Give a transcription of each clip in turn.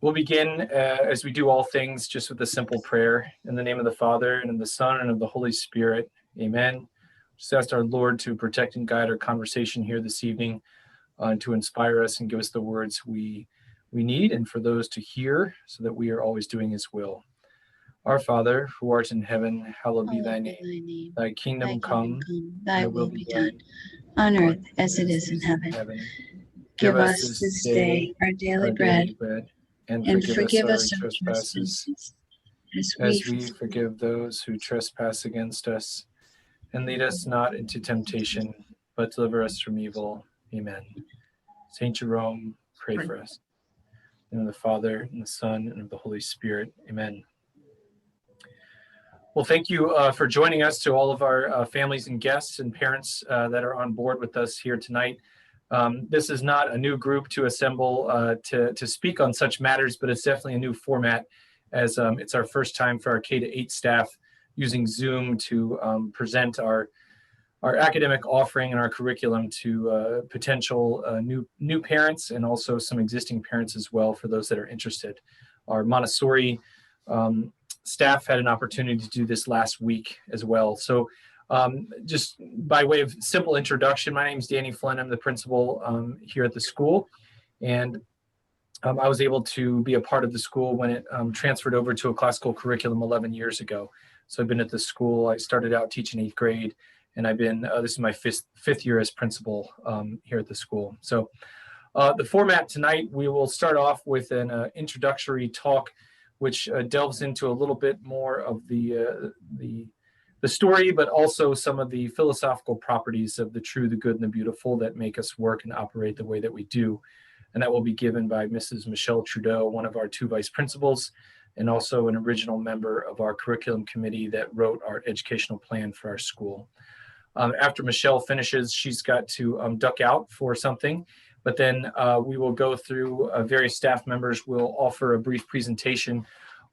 We'll begin, as we do all things, just with a simple prayer. In the name of the Father, and of the Son, and of the Holy Spirit. Amen. Just ask our Lord to protect and guide our conversation here this evening, and to inspire us and give us the words we need, and for those to hear, so that we are always doing His will. Our Father, who art in heaven, hallowed be thy name. Thy kingdom come, thy will be done, on earth as it is in heaven. Give us this day our daily bread, and forgive us our our trespasses, as as we forgive those who trespass against us. And lead us not into temptation, but deliver us from evil. Amen. Saint Jerome, pray for us. In the name of the Father, and the Son, and of the Holy Spirit. Amen. Well, thank you for joining us, to all of our families and guests and parents that are on board with us here tonight. This is not a new group to assemble to speak on such matters, but it's definitely a new format, as it's our first time for our K-8 staff using Zoom to present our academic offering and our curriculum to potential new parents, and also some existing parents as well, for those that are interested. Our Montessori staff had an opportunity to do this last week as well. So just by way of simple introduction, my name is Danny Flynn. I'm the principal here at the school, and I was able to be a part of the school when it transferred over to a classical curriculum 11 years ago. So I've been at the school. I started out teaching 8th grade, and I've been, this is my fifth year as principal here at the school. So the format tonight, we will start off with an introductory talk, which delves into a little bit more of the story, but also some of the philosophical properties of the true, the good, and the beautiful that make us work and operate the way that we do. And that will be given by Mrs. Michelle Trudeau, one of our 2 vice principals, and also an original member of our curriculum committee that wrote our educational plan for our school. After Michelle finishes, she's got to duck out for something, but then we will go through, various staff members will offer a brief presentation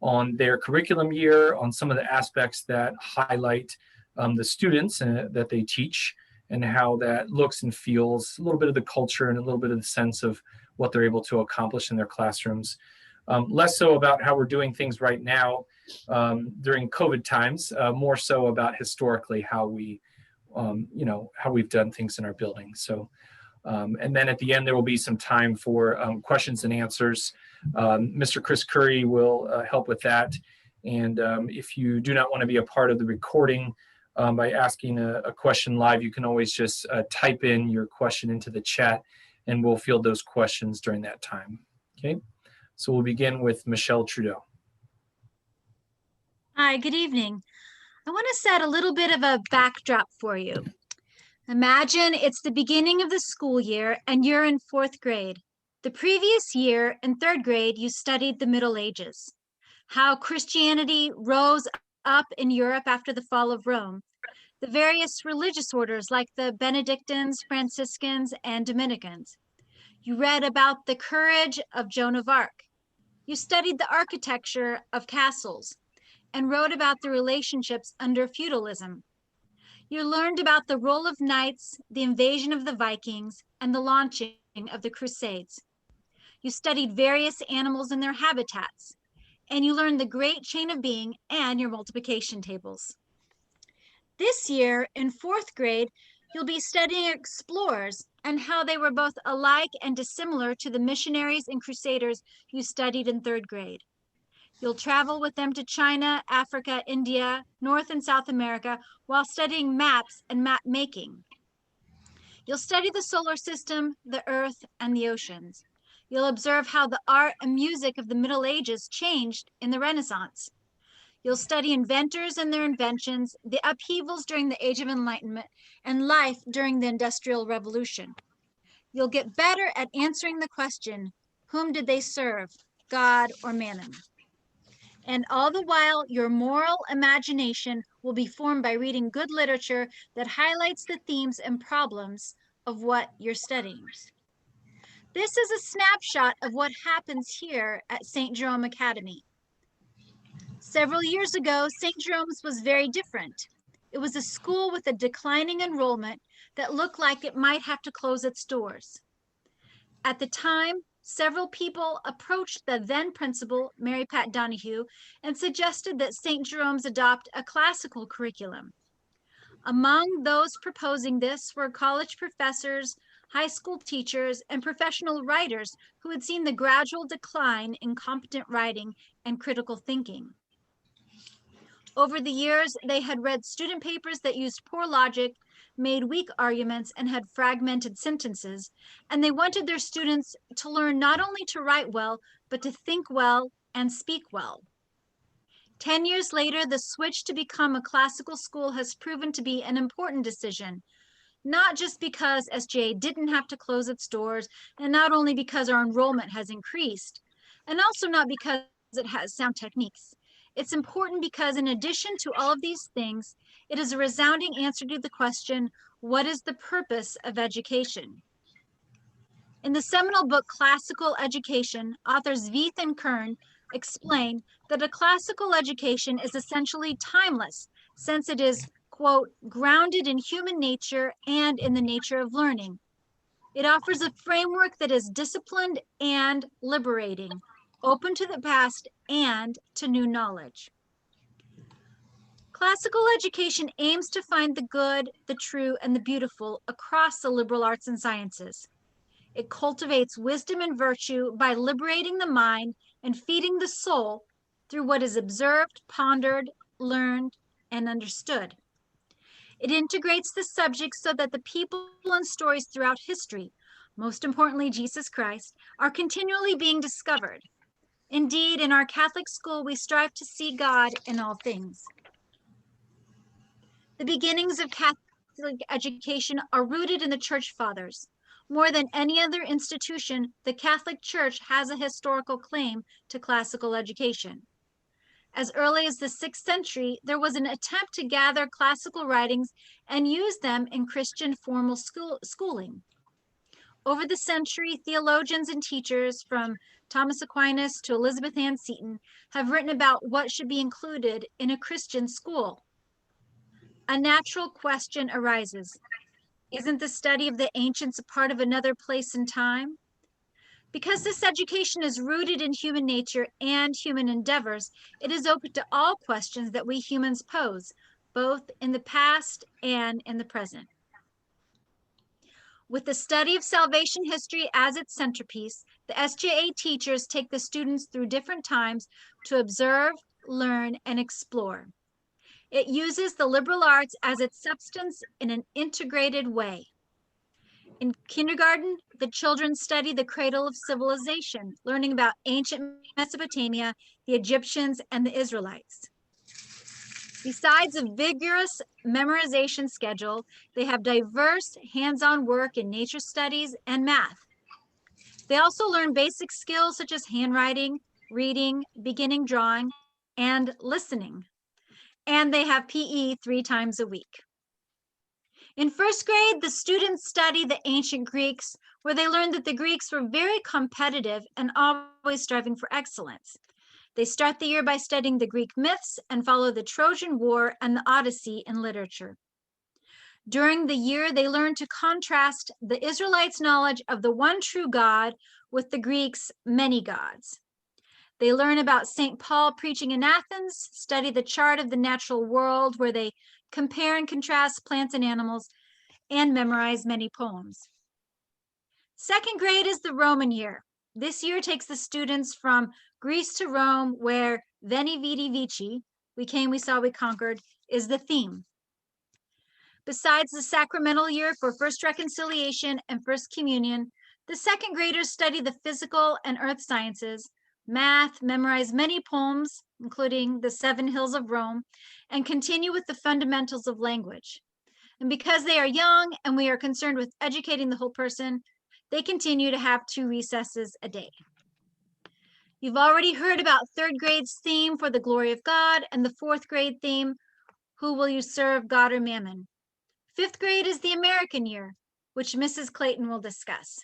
on their curriculum year, on some of the aspects that highlight the students that they teach, and how that looks and feels, a little bit of the culture and a little bit of the sense of what they're able to accomplish in their classrooms. Less so about how we're doing things right now during COVID times, more so about historically how we, how we've done things in our building. So, and then at the end, there will be some time for questions and answers. Mr. Chris Curry will help with that. And if you do not want to be a part of the recording by asking a question live, you can always just type in your question into the chat, and we'll field those questions during that time. Okay, so we'll begin with Michelle Trudeau. Hi, good evening. I want to set a little bit of a backdrop for you. Imagine it's the beginning of the school year and you're in 4th grade. The previous year, in 3rd grade, you studied the Middle Ages, how Christianity rose up in Europe after the fall of Rome, the various religious orders like the Benedictines, Franciscans, and Dominicans. You read about the courage of Joan of Arc. You studied the architecture of castles and wrote about the relationships under feudalism. You learned about the role of knights, the invasion of the Vikings, and the launching of the Crusades. You studied various animals and their habitats, and you learned the great chain of being and your multiplication tables. This year, in 4th grade, you'll be studying explorers and how they were both alike and dissimilar to the missionaries and crusaders you studied in 3rd grade. You'll travel with them to China, Africa, India, North and South America while studying maps and map making. You'll study the solar system, the earth, and the oceans. You'll observe how the art and music of the Middle Ages changed in the Renaissance. You'll study inventors and their inventions, the upheavals during the Age of Enlightenment, and life during the Industrial Revolution. You'll get better at answering the question, whom did they serve, God or Mammon? And all the while, your moral imagination will be formed by reading good literature that highlights the themes and problems of what you're studying. This is a snapshot of what happens here at St. Jerome Academy. Several years ago, St. Jerome's was very different. It was a school with a declining enrollment that looked like it might have to close its doors. At the time, several people approached the then principal, Mary Pat Donahue, and suggested that St. Jerome's adopt a classical curriculum. Among those proposing this were college professors, high school teachers, and professional writers who had seen the gradual decline in competent writing and critical thinking. Over the years, they had read student papers that used poor logic, made weak arguments, and had fragmented sentences, and they wanted their students to learn not only to write well, but to think well and speak well. 10 years later, the switch to become a classical school has proven to be an important decision, not just because SJA didn't have to close its doors, and not only because our enrollment has increased, and also not because it has sound techniques. It's important because in addition to all of these things, it is a resounding answer to the question, what is the purpose of education? In the seminal book, Classical Education, authors Veith and Kern explain that a classical education is essentially timeless, since it is, quote, grounded in human nature and in the nature of learning. It offers a framework that is disciplined and liberating, open to the past and to new knowledge. Classical education aims to find the good, the true, and the beautiful across the liberal arts and sciences. It cultivates wisdom and virtue by liberating the mind and feeding the soul through what is observed, pondered, learned, and understood. It integrates the subjects so that the people and stories throughout history, most importantly Jesus Christ, are continually being discovered. Indeed, in our Catholic school, we strive to see God in all things. The beginnings of Catholic education are rooted in the Church Fathers. More than any other institution, the Catholic Church has a historical claim to classical education. As early as the 6th century, there was an attempt to gather classical writings and use them in Christian formal schooling. Over the century, theologians and teachers from Thomas Aquinas to Elizabeth Ann Seton have written about what should be included in a Christian school. A natural question arises. Isn't the study of the ancients a part of another place and time? Because this education is rooted in human nature and human endeavors, it is open to all questions that we humans pose, both in the past and in the present. With the study of salvation history as its centerpiece, the SJA teachers take the students through different times to observe, learn, and explore. It uses the liberal arts as its substance in an integrated way. In kindergarten, the children study the cradle of civilization, learning about ancient Mesopotamia, the Egyptians, and the Israelites. Besides a vigorous memorization schedule, they have diverse hands-on work in nature studies and math. They also learn basic skills such as handwriting, reading, beginning drawing, and listening. And they have PE 3 times a week. In 1st grade, the students study the ancient Greeks, where they learn that the Greeks were very competitive and always striving for excellence. They start the year by studying the Greek myths and follow the Trojan War and the Odyssey in literature. During the year, they learn to contrast the Israelites' knowledge of the one true God with the Greeks' many gods. They learn about St. Paul preaching in Athens, study the chart of the natural world where they compare and contrast plants and animals, and memorize many poems. 2nd grade is the Roman year. This year takes the students from Greece to Rome, where Veni Vidi Vici, we came, we saw, we conquered, is the theme. Besides the sacramental year for First Reconciliation and First Communion, the 2nd graders study the physical and earth sciences, math, memorize many poems, including the 7 Hills of Rome, and continue with the fundamentals of language. And because they are young and we are concerned with educating the whole person, they continue to have 2 recesses a day. You've already heard about 3rd grade's theme for the glory of God and the 4th grade theme, who will you serve, God or mammon? 5th grade is the American year, which Mrs. Clayton will discuss.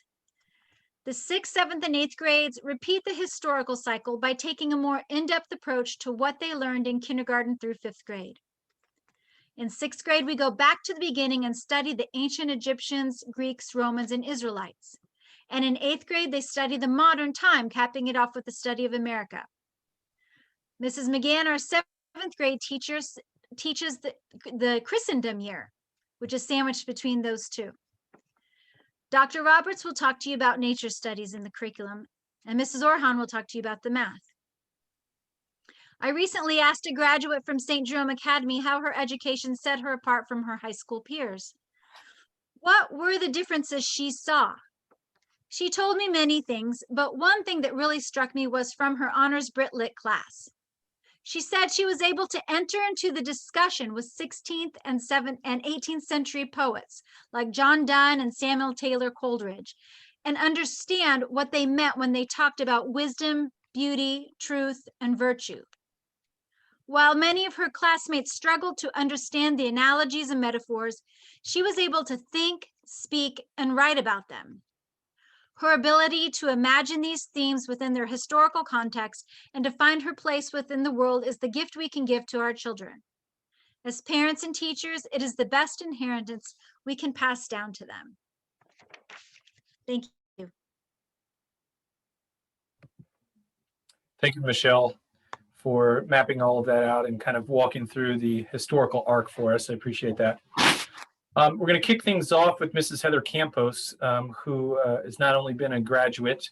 The 6th, 7th, and 8th grades repeat the historical cycle by taking a more in-depth approach to what they learned in kindergarten through 5th grade. In 6th grade, we go back to the beginning and study the ancient Egyptians, Greeks, Romans, and Israelites. And in 8th grade, they study the modern time, capping it off with the study of America. Mrs. McGann, our 7th grade teacher, teaches the Christendom year, which is sandwiched between those two. Dr. Roberts will talk to you about nature studies in the curriculum, and Mrs. Orhan will talk to you about the math. I recently asked a graduate from St. Jerome Academy how her education set her apart from her high school peers. What were the differences she saw? She told me many things, but one thing that really struck me was from her honors Brit Lit class. She said she was able to enter into the discussion with 16th and 18th century poets like John Donne and Samuel Taylor Coleridge and understand what they meant when they talked about wisdom, beauty, truth, and virtue. While many of her classmates struggled to understand the analogies and metaphors, she was able to think, speak, and write about them. Her ability to imagine these themes within their historical context and to find her place within the world is the gift we can give to our children. As parents and teachers, it is the best inheritance we can pass down to them. Thank you. Thank you, Michelle, for mapping all of that out and kind of walking through the historical arc for us. I appreciate that. We're going to kick things off with Mrs. Heather Campos, who has not only been a graduate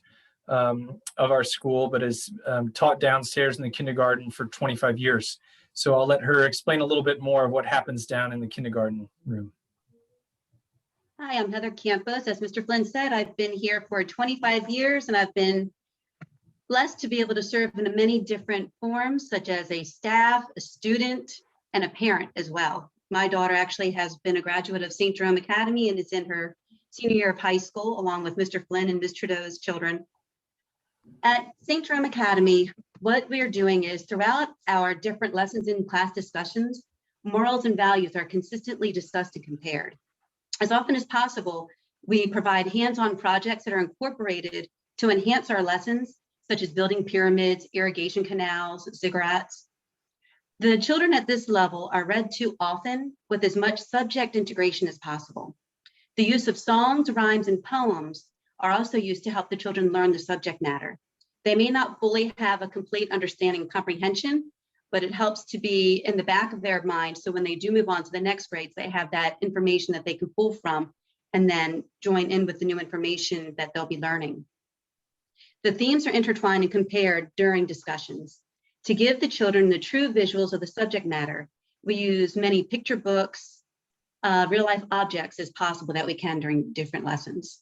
of our school, but has taught downstairs in the kindergarten for 25 years. So I'll let her explain a little bit more of what happens down in the kindergarten room. Hi, I'm Heather Campos. As Mr. Flynn said, I've been here for 25 years and I've been blessed to be able to serve in many different forms, such as a staff, a student, and a parent as well. My daughter actually has been a graduate of St. Jerome Academy and is in her senior year of high school, along with Mr. Flynn and Ms. Trudeau's children. At St. Jerome Academy, what we are doing is throughout our different lessons in class discussions, morals and values are consistently discussed and compared. As often as possible, we provide hands-on projects that are incorporated to enhance our lessons, such as building pyramids, irrigation canals, ziggurats. The children at this level are read to often with as much subject integration as possible. The use of songs, rhymes, and poems are also used to help the children learn the subject matter. They may not fully have a complete understanding and comprehension, but it helps to be in the back of their mind. So when they do move on to the next grades, they have that information that they can pull from and then join in with the new information that they'll be learning. The themes are intertwined and compared during discussions. To give the children the true visuals of the subject matter, we use many picture books, real life objects as possible that we can during different lessons.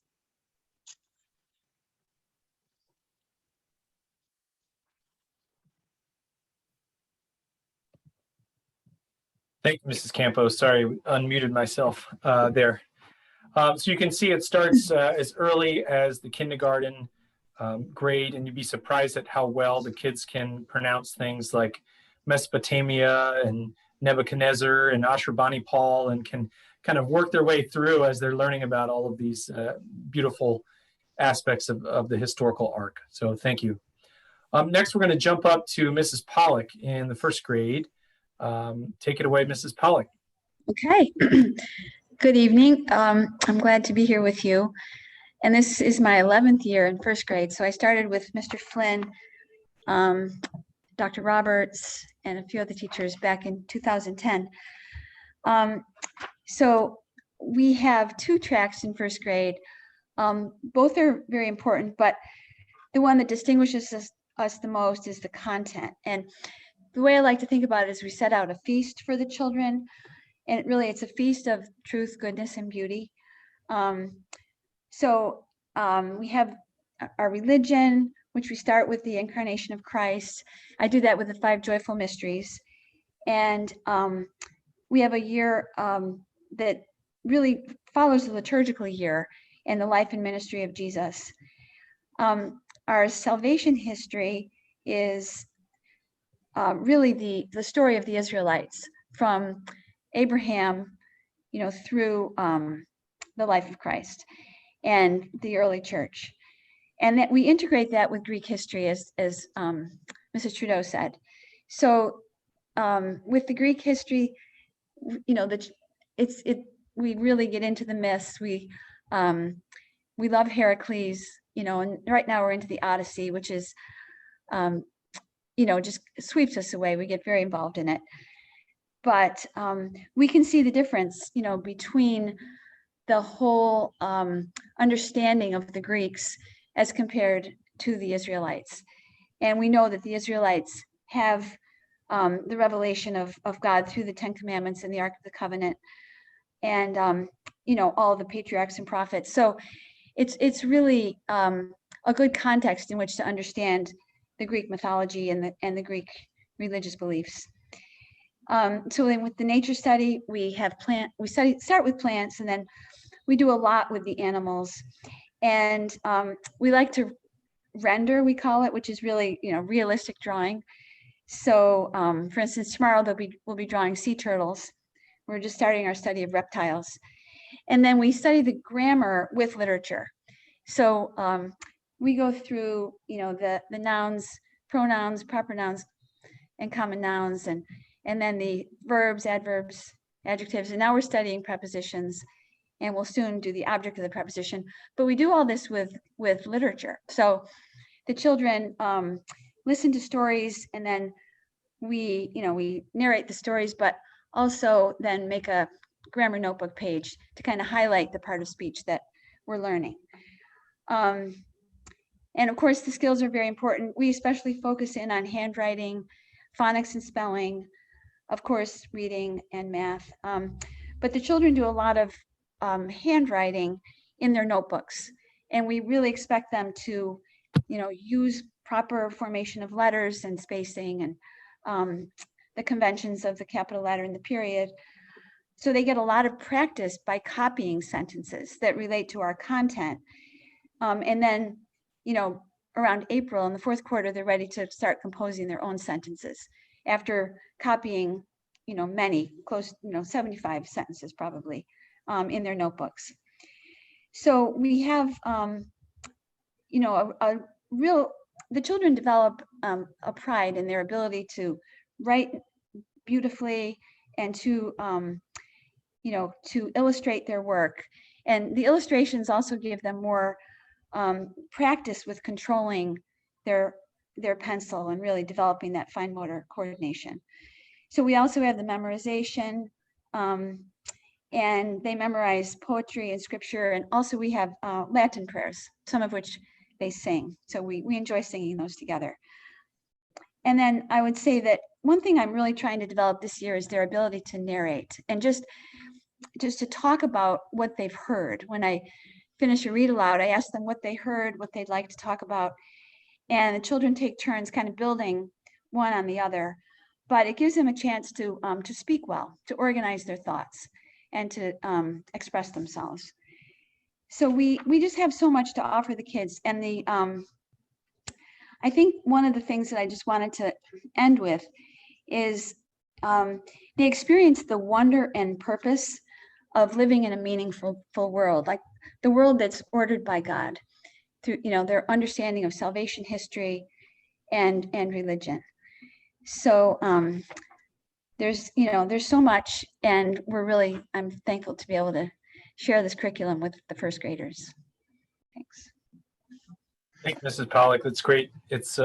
Thank you, Mrs. Campos. Sorry, unmuted myself there. So you can see it starts as early as the kindergarten grade, and you'd be surprised at how well the kids can pronounce things like Mesopotamia and Nebuchadnezzar and Ashurbanipal, and can kind of work their way through as they're learning about all of these beautiful aspects of the historical arc. So thank you. Next, we're going to jump up to Mrs. Pollock in the 1st grade. Take it away, Mrs. Pollock. Okay. Good evening. I'm glad to be here with you. And this is my 11th year in 1st grade. So I started with Mr. Flynn, Dr. Roberts, and a few other teachers back in 2010. So we have 2 tracks in 1st grade. Both are very important, but the one that distinguishes us the most is the content. And the way I like to think about it is we set out a feast for the children, and really it's a feast of truth, goodness, and beauty. We have our religion, which we start with the incarnation of Christ. I do that with the 5 joyful mysteries. And we have a year that really follows the liturgical year and the life and ministry of Jesus. Our salvation history is really the story of the Israelites from Abraham, through the life of Christ and the early church. And that we integrate that with Greek history, as Mrs. Trudeau said. So with the Greek history, we really get into the myths. We we love Heracles, and right now we're into the Odyssey, which is, just sweeps us away. We get very involved in it. But we can see the difference, between the whole understanding of the Greeks as compared to the Israelites. And we know that the Israelites have the revelation of God through the Ten Commandments and the Ark of the Covenant, and all the patriarchs and prophets. So it's really a good context in which to understand the Greek mythology and the Greek religious beliefs. So then with the nature study, we start with plants, and then we do a lot with the animals. And we like to render, we call it, which is really, realistic drawing. So for instance, tomorrow we'll be drawing sea turtles. We're just starting our study of reptiles. And then we study the grammar with literature. So we go through, the nouns, pronouns, proper nouns, and common nouns, and then the verbs, adverbs, adjectives. And now we're studying prepositions, and we'll soon do the object of the preposition. But we do all this with literature. So the children listen to stories, and then we narrate the stories, but also then make a grammar notebook page to kind of highlight the part of speech that we're learning. And of course, the skills are very important. We especially focus in on handwriting, phonics and spelling, of course, reading and math. But the children do a lot of handwriting in their notebooks. And we really expect them to, use proper formation of letters and spacing and the conventions of the capital letter and the period. So they get a lot of practice by copying sentences that relate to our content. And then, around April in the fourth quarter, they're ready to start composing their own sentences after copying, many, close, 75 sentences probably in their notebooks. So we have, the children develop a pride in their ability to write beautifully and to, to illustrate their work. And the illustrations also give them more practice with controlling their pencil and really developing that fine motor coordination. So we also have the memorization, and they memorize poetry and scripture. And also we have Latin prayers, some of which they sing. So we enjoy singing those together. And then I would say that one thing I'm really trying to develop this year is their ability to narrate and just to talk about what they've heard. When I finish a read aloud, I ask them what they heard, what they'd like to talk about. And the children take turns kind of building one on the other, but it gives them a chance to speak well, to organize their thoughts, and to express themselves. So we just have so much to offer the kids. And I think one of the things that I just wanted to end with is they experience the wonder and purpose of living in a meaningful world, like the world that's ordered by God through, their understanding of salvation history and religion. So there's so much, and I'm thankful to be able to share this curriculum with the first graders. Thanks. Thank you, Mrs. Pollack. That's great. It's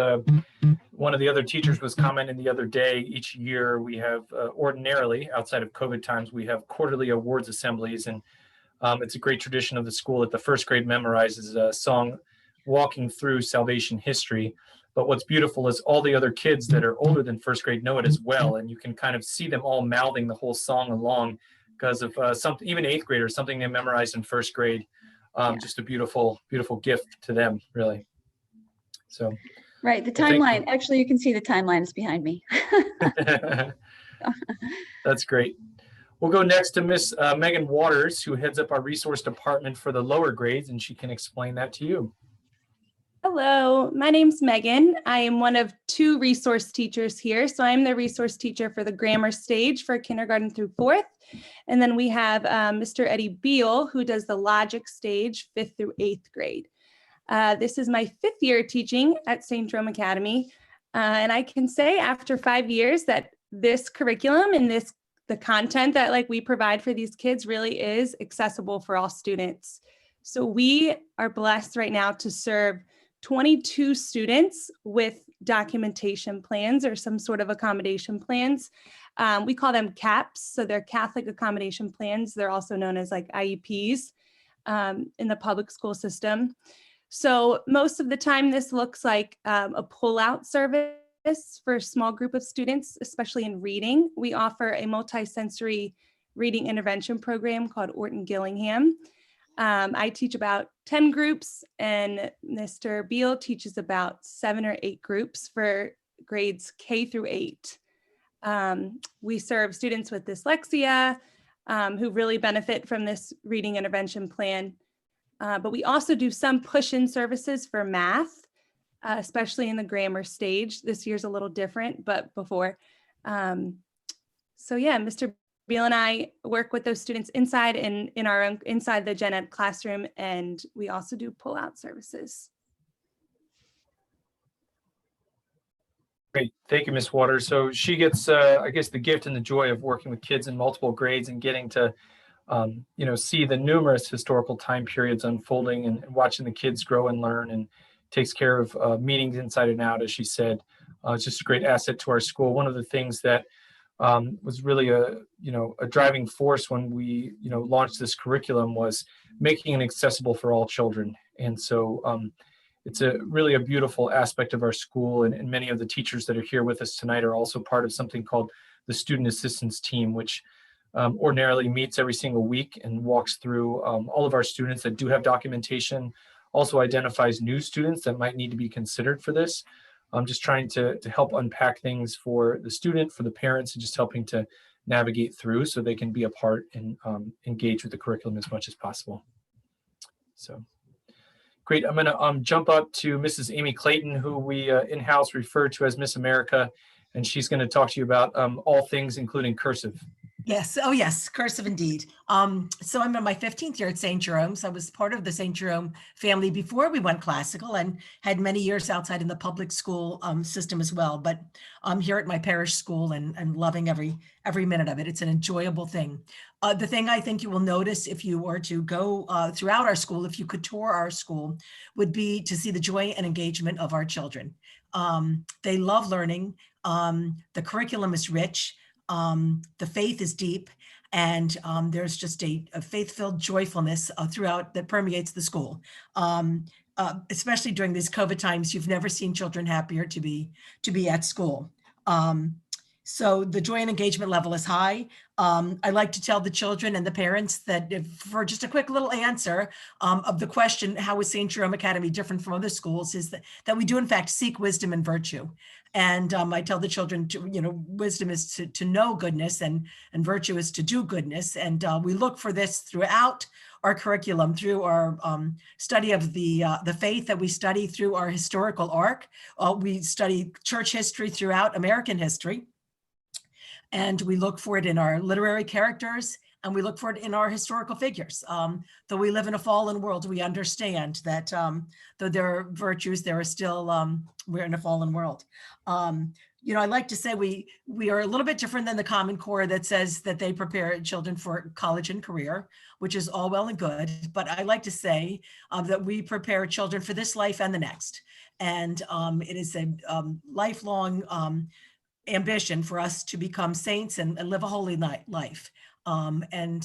one of the other teachers was commenting the other day, each year we have ordinarily, outside of COVID times, we have quarterly awards assemblies, and it's a great tradition of the school that the first grade memorizes a song walking through salvation history. But what's beautiful is all the other kids that are older than first grade know it as well, and you can kind of see them all mouthing the whole song along because of something, even eighth graders, something they memorized in first grade. Just a beautiful, beautiful gift to them, really. So. Right, the timeline, actually you can see the timeline is behind me. That's great. We'll go next to Miss Megan Waters, who heads up our resource department for the lower grades, and she can explain that to you. Hello, my name's Megan. I am one of two resource teachers here. So I'm the resource teacher for the grammar stage for kindergarten through fourth. And then we have Mr. Eddie Beal, who does the logic stage, 5th through 8th grade. This is my 5th year teaching at St. Jerome Academy. And I can say after 5 years that this curriculum and the content that we provide for these kids really is accessible for all students. So we are blessed right now to serve 22 students with documentation plans or some sort of accommodation plans. We call them CAPS, so they're Catholic accommodation plans. They're also known as like IEPs in the public school system. So most of the time this looks like a pull-out service for a small group of students, especially in reading. We offer a multi-sensory reading intervention program called Orton Gillingham. I teach about 10 groups and Mr. Beal teaches about 7 or 8 groups for grades K through 8. We serve students with dyslexia who really benefit from this reading intervention plan. But we also do some push-in services for math, especially in the grammar stage. This year's a little different, but before. So yeah, Mr. Beal and I work with those students inside in our own, inside the gen ed classroom, and we also do pull-out services. Great, thank you, Ms. Waters. So she gets, I guess, the gift and the joy of working with kids in multiple grades and getting to, see the numerous historical time periods unfolding and watching the kids grow and learn, and takes care of meetings inside and out, as she said. It's just a great asset to our school. One of the things that was really a driving force when we launched this curriculum was making it accessible for all children. And so it's really a beautiful aspect of our school, and many of the teachers that are here with us tonight are also part of something called the Student Assistance Team, which ordinarily meets every single week and walks through all of our students that do have documentation, also identifies new students that might need to be considered for this. I'm just trying to help unpack things for the student, for the parents, and just helping to navigate through so they can be a part and engage with the curriculum as much as possible. So great. I'm going to jump up to Mrs. Amy Clayton, who we in-house refer to as Miss America, and she's going to talk to you about all things, including cursive. Yes. Oh, yes. Cursive indeed. So I'm in my 15th year at St. Jerome's. I was part of the St. Jerome family before we went classical and had many years outside in the public school system as well. But I'm here at my parish school and loving every minute of it. It's an enjoyable thing. The thing I think you will notice if you were to go throughout our school, if you could tour our school, would be to see the joy and engagement of our children. They love learning. The curriculum is rich. The faith is deep, and there's just a faith-filled joyfulness throughout that permeates the school. Especially during these COVID times, you've never seen children happier to be at school. So the joy and engagement level is high. I like to tell the children and the parents that for just a quick little answer of the question, how is St. Jerome Academy different from other schools, is that we do in fact seek wisdom and virtue. And I tell the children, wisdom is to know goodness and virtue is to do goodness. And we look for this throughout our curriculum, through our study of the faith that we study through our historical arc. We study church history throughout American history. And we look for it in our literary characters, and we look for it in our historical figures. Though we live in a fallen world, we understand that though there are virtues, there are still, we're in a fallen world. I like to say we are a little bit different than the Common Core that says that they prepare children for college and career, which is all well and good. But I like to say that we prepare children for this life and the next. And it is a lifelong ambition for us to become saints and live a holy life. Learn a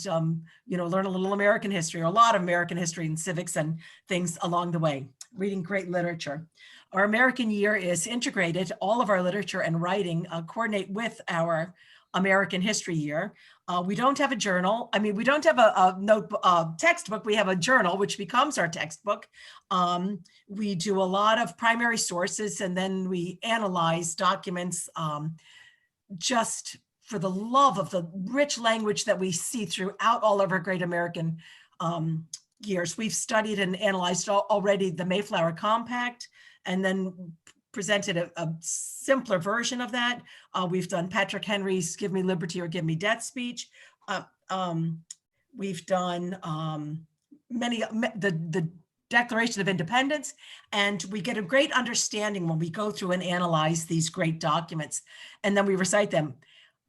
little American history, or a lot of American history and civics and things along the way, reading great literature. Our American year is integrated. All of our literature and writing coordinate with our American history year. We don't have a journal. I mean, we don't have a textbook. We have a journal, which becomes our textbook. We do a lot of primary sources, and then we analyze documents just for the love of the rich language that we see throughout all of our great American years. We've studied and analyzed already the Mayflower Compact, and then presented a simpler version of that. We've done Patrick Henry's "Give Me Liberty or Give Me Death" speech. We've done the Declaration of Independence, and we get a great understanding when we go through and analyze these great documents, and then we recite them.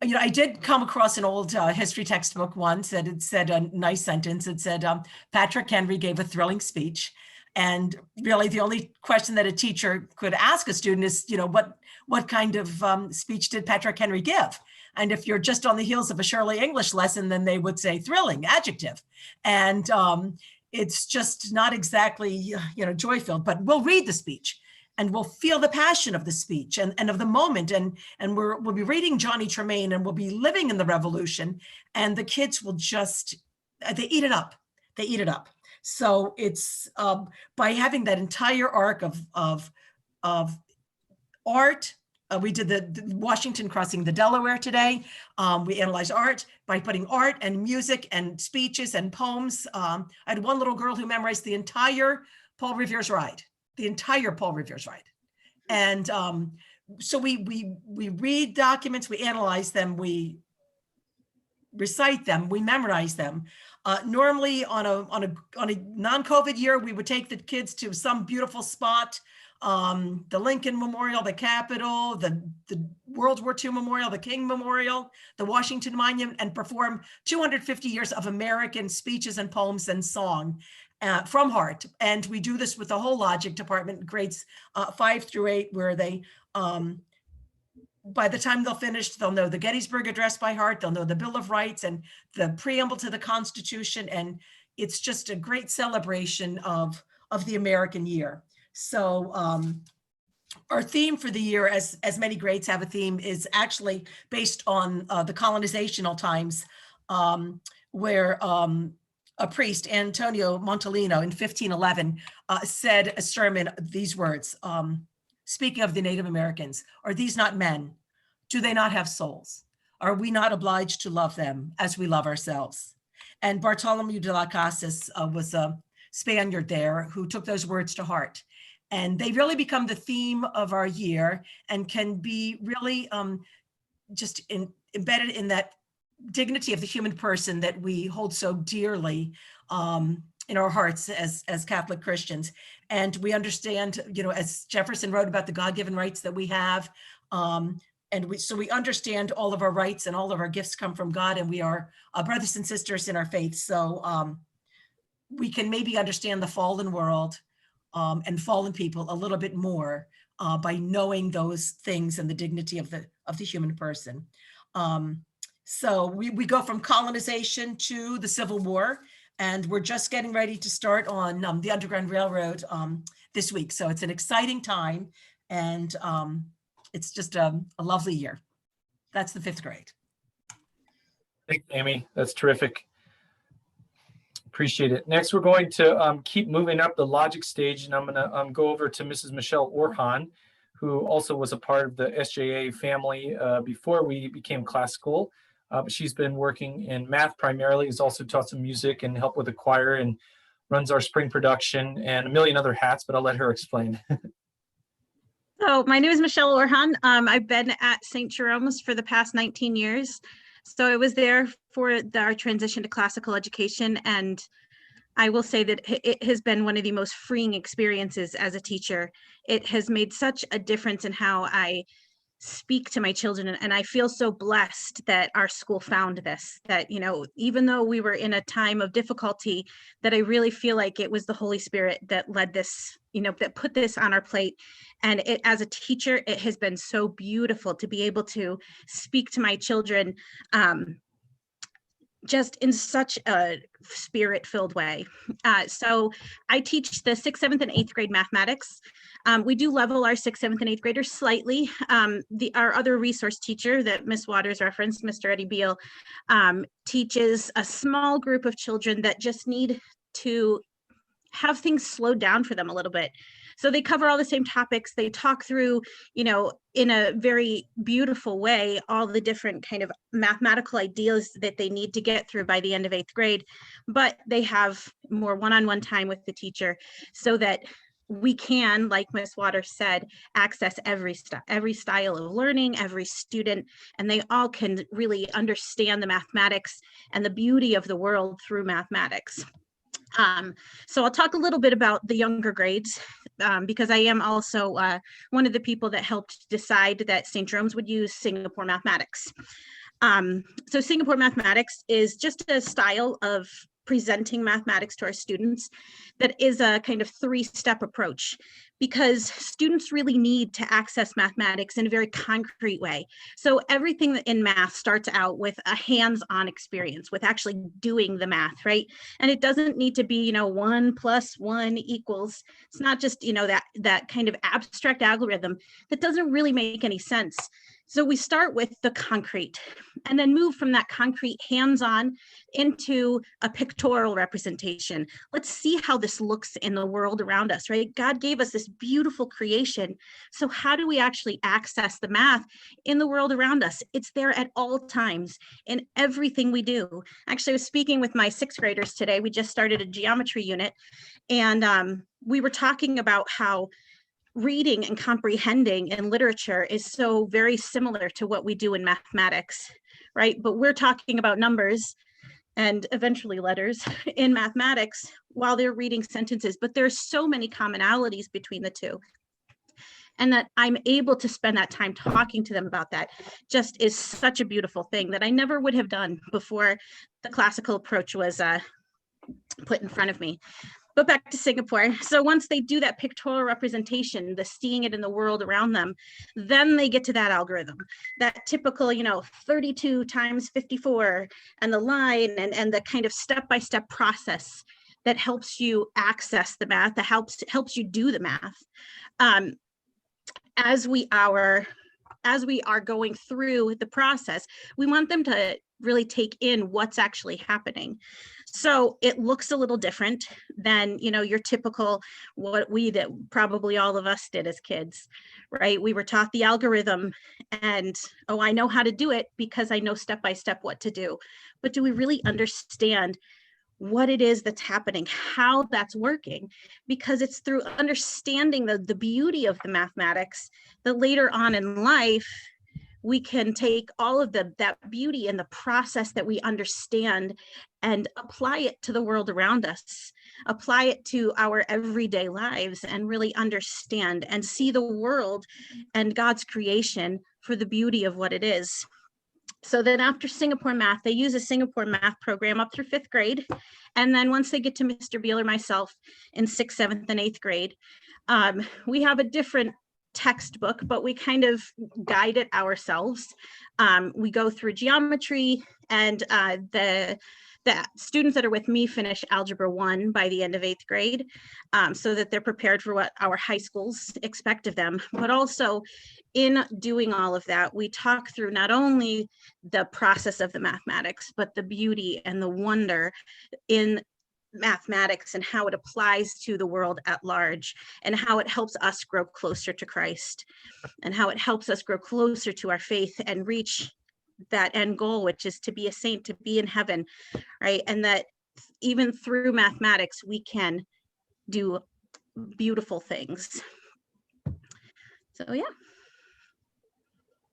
I did come across an old history textbook once that it said a nice sentence. It said, Patrick Henry gave a thrilling speech. And really the only question that a teacher could ask a student is, what kind of speech did Patrick Henry give? And if you're just on the heels of a Shirley English lesson, then they would say thrilling, adjective. And it's just not exactly, joy-filled, but we'll read the speech. And we'll feel the passion of the speech and of the moment. And we'll be reading Johnny Tremaine, and we'll be living in the revolution. And the kids will just, they eat it up. They eat it up. So it's by having that entire arc of art. We did the Washington crossing the Delaware today. We analyzed art by putting art and music and speeches and poems. I had one little girl who memorized the entire Paul Revere's Ride. The entire Paul Revere's Ride. And so we read documents, we analyze them, we recite them, we memorize them. Normally on a non-COVID year, we would take the kids to some beautiful spot, the Lincoln Memorial, the Capitol, the World War II Memorial, the King Memorial, the Washington Monument, and perform 250 years of American speeches and poems and song. From heart. And we do this with the whole logic department, grades 5 through 8, where they, by the time they'll finish, they'll know the Gettysburg Address by heart, they'll know the Bill of Rights and the preamble to the Constitution. And it's just a great celebration of the American year. So our theme for the year, as many grades have a theme, is actually based on the colonizational times, where a priest, Antonio Montolino, in 1511, said a sermon, these words, speaking of the Native Americans, "Are these not men? Do they not have souls? Are we not obliged to love them as we love ourselves?" And Bartholomew de las Casas was a Spaniard there who took those words to heart. And they really become the theme of our year and can be really just embedded in that dignity of the human person that we hold so dearly in our hearts as Catholic Christians. And we understand, as Jefferson wrote about the God-given rights that we have, and we understand all of our rights and all of our gifts come from God, and we are brothers and sisters in our faith. So we can maybe understand the fallen world and fallen people a little bit more by knowing those things and the dignity of the human person. So we go from colonization to the Civil War, and we're just getting ready to start on the Underground Railroad this week. So it's an exciting time, and it's just a lovely year. That's the 5th grade. Thanks, Amy. That's terrific. Appreciate it. Next, we're going to keep moving up the logic stage, and I'm going to go over to Mrs. Michelle Orhan, who also was a part of the SJA family before we became classical. But she's been working in math primarily, has also taught some music and helped with the choir, and runs our spring production and a million other hats, but I'll let her explain. So my name is Michelle Orhan. I've been at St. Jerome's for the past 19 years. So I was there for our transition to classical education, and I will say that it has been one of the most freeing experiences as a teacher. It has made such a difference in how I speak to my children, and I feel so blessed that our school found this, that even though we were in a time of difficulty, that I really feel like it was the Holy Spirit that led this, that put this on our plate. And as a teacher, it has been so beautiful to be able to speak to my children just in such a spirit-filled way. So I teach the 6th, 7th, and 8th grade mathematics. We do level our 6th, 7th, and 8th graders slightly. Our other resource teacher that Ms. Waters referenced, Mr. Eddie Beal, teaches a small group of children that just need to have things slowed down for them a little bit. So they cover all the same topics. They talk through, in a very beautiful way, all the different kind of mathematical ideas that they need to get through by the end of 8th grade, but they have more one-on-one time with the teacher so that we can, like Ms. Waters said, access every style of learning, every student, and they all can really understand the mathematics and the beauty of the world through mathematics. So I'll talk a little bit about the younger grades because I am also one of the people that helped decide that St. Jerome's would use Singapore mathematics. So Singapore mathematics is just a style of presenting mathematics to our students that is a kind of three-step approach, because students really need to access mathematics in a very concrete way. So everything in math starts out with a hands-on experience, with actually doing the math, right? And it doesn't need to be, 1 + 1 equals. It's not just, that kind of abstract algorithm that doesn't really make any sense. So we start with the concrete and then move from that concrete hands-on into a pictorial representation. Let's see how this looks in the world around us, right? God gave us this beautiful creation. So how do we actually access the math in the world around us? It's there at all times in everything we do. Actually, I was speaking with my 6th graders today. We just started a geometry unit, and we were talking about how reading and comprehending in literature is so very similar to what we do in mathematics, right? But we're talking about numbers and eventually letters in mathematics while they're reading sentences, but there's so many commonalities between the two. And that I'm able to spend that time talking to them about that just is such a beautiful thing that I never would have done before the classical approach was put in front of me. But back to Singapore. So once they do that pictorial representation, the seeing it in the world around them, then they get to that algorithm, that typical, 32 × 54 and the line and the kind of step-by-step process that helps you access the math, that helps you do the math. As we are going through the process, we want them to really take in what's actually happening. So it looks a little different than, your typical, what probably all of us did as kids, right? We were taught the algorithm and, oh, I know how to do it because I know step-by-step what to do. But do we really understand what it is that's happening, how that's working? Because it's through understanding the beauty of the mathematics that later on in life, we can take all of that beauty and the process that we understand and apply it to the world around us, apply it to our everyday lives, and really understand and see the world and God's creation for the beauty of what it is. So then after Singapore math, they use a Singapore math program up through 5th grade. And then once they get to Mr. Beal or myself in 6th, 7th, and 8th grade, we have a different textbook, but we kind of guide it ourselves. We go through geometry, and the students that are with me finish Algebra 1 by the end of 8th grade, so that they're prepared for what our high schools expect of them. But also in doing all of that, we talk through not only the process of the mathematics, but the beauty and the wonder in mathematics and how it applies to the world at large, and how it helps us grow closer to Christ, and how it helps us grow closer to our faith and reach that end goal, which is to be a saint, to be in heaven, right? And that even through mathematics, we can do beautiful things. So, yeah.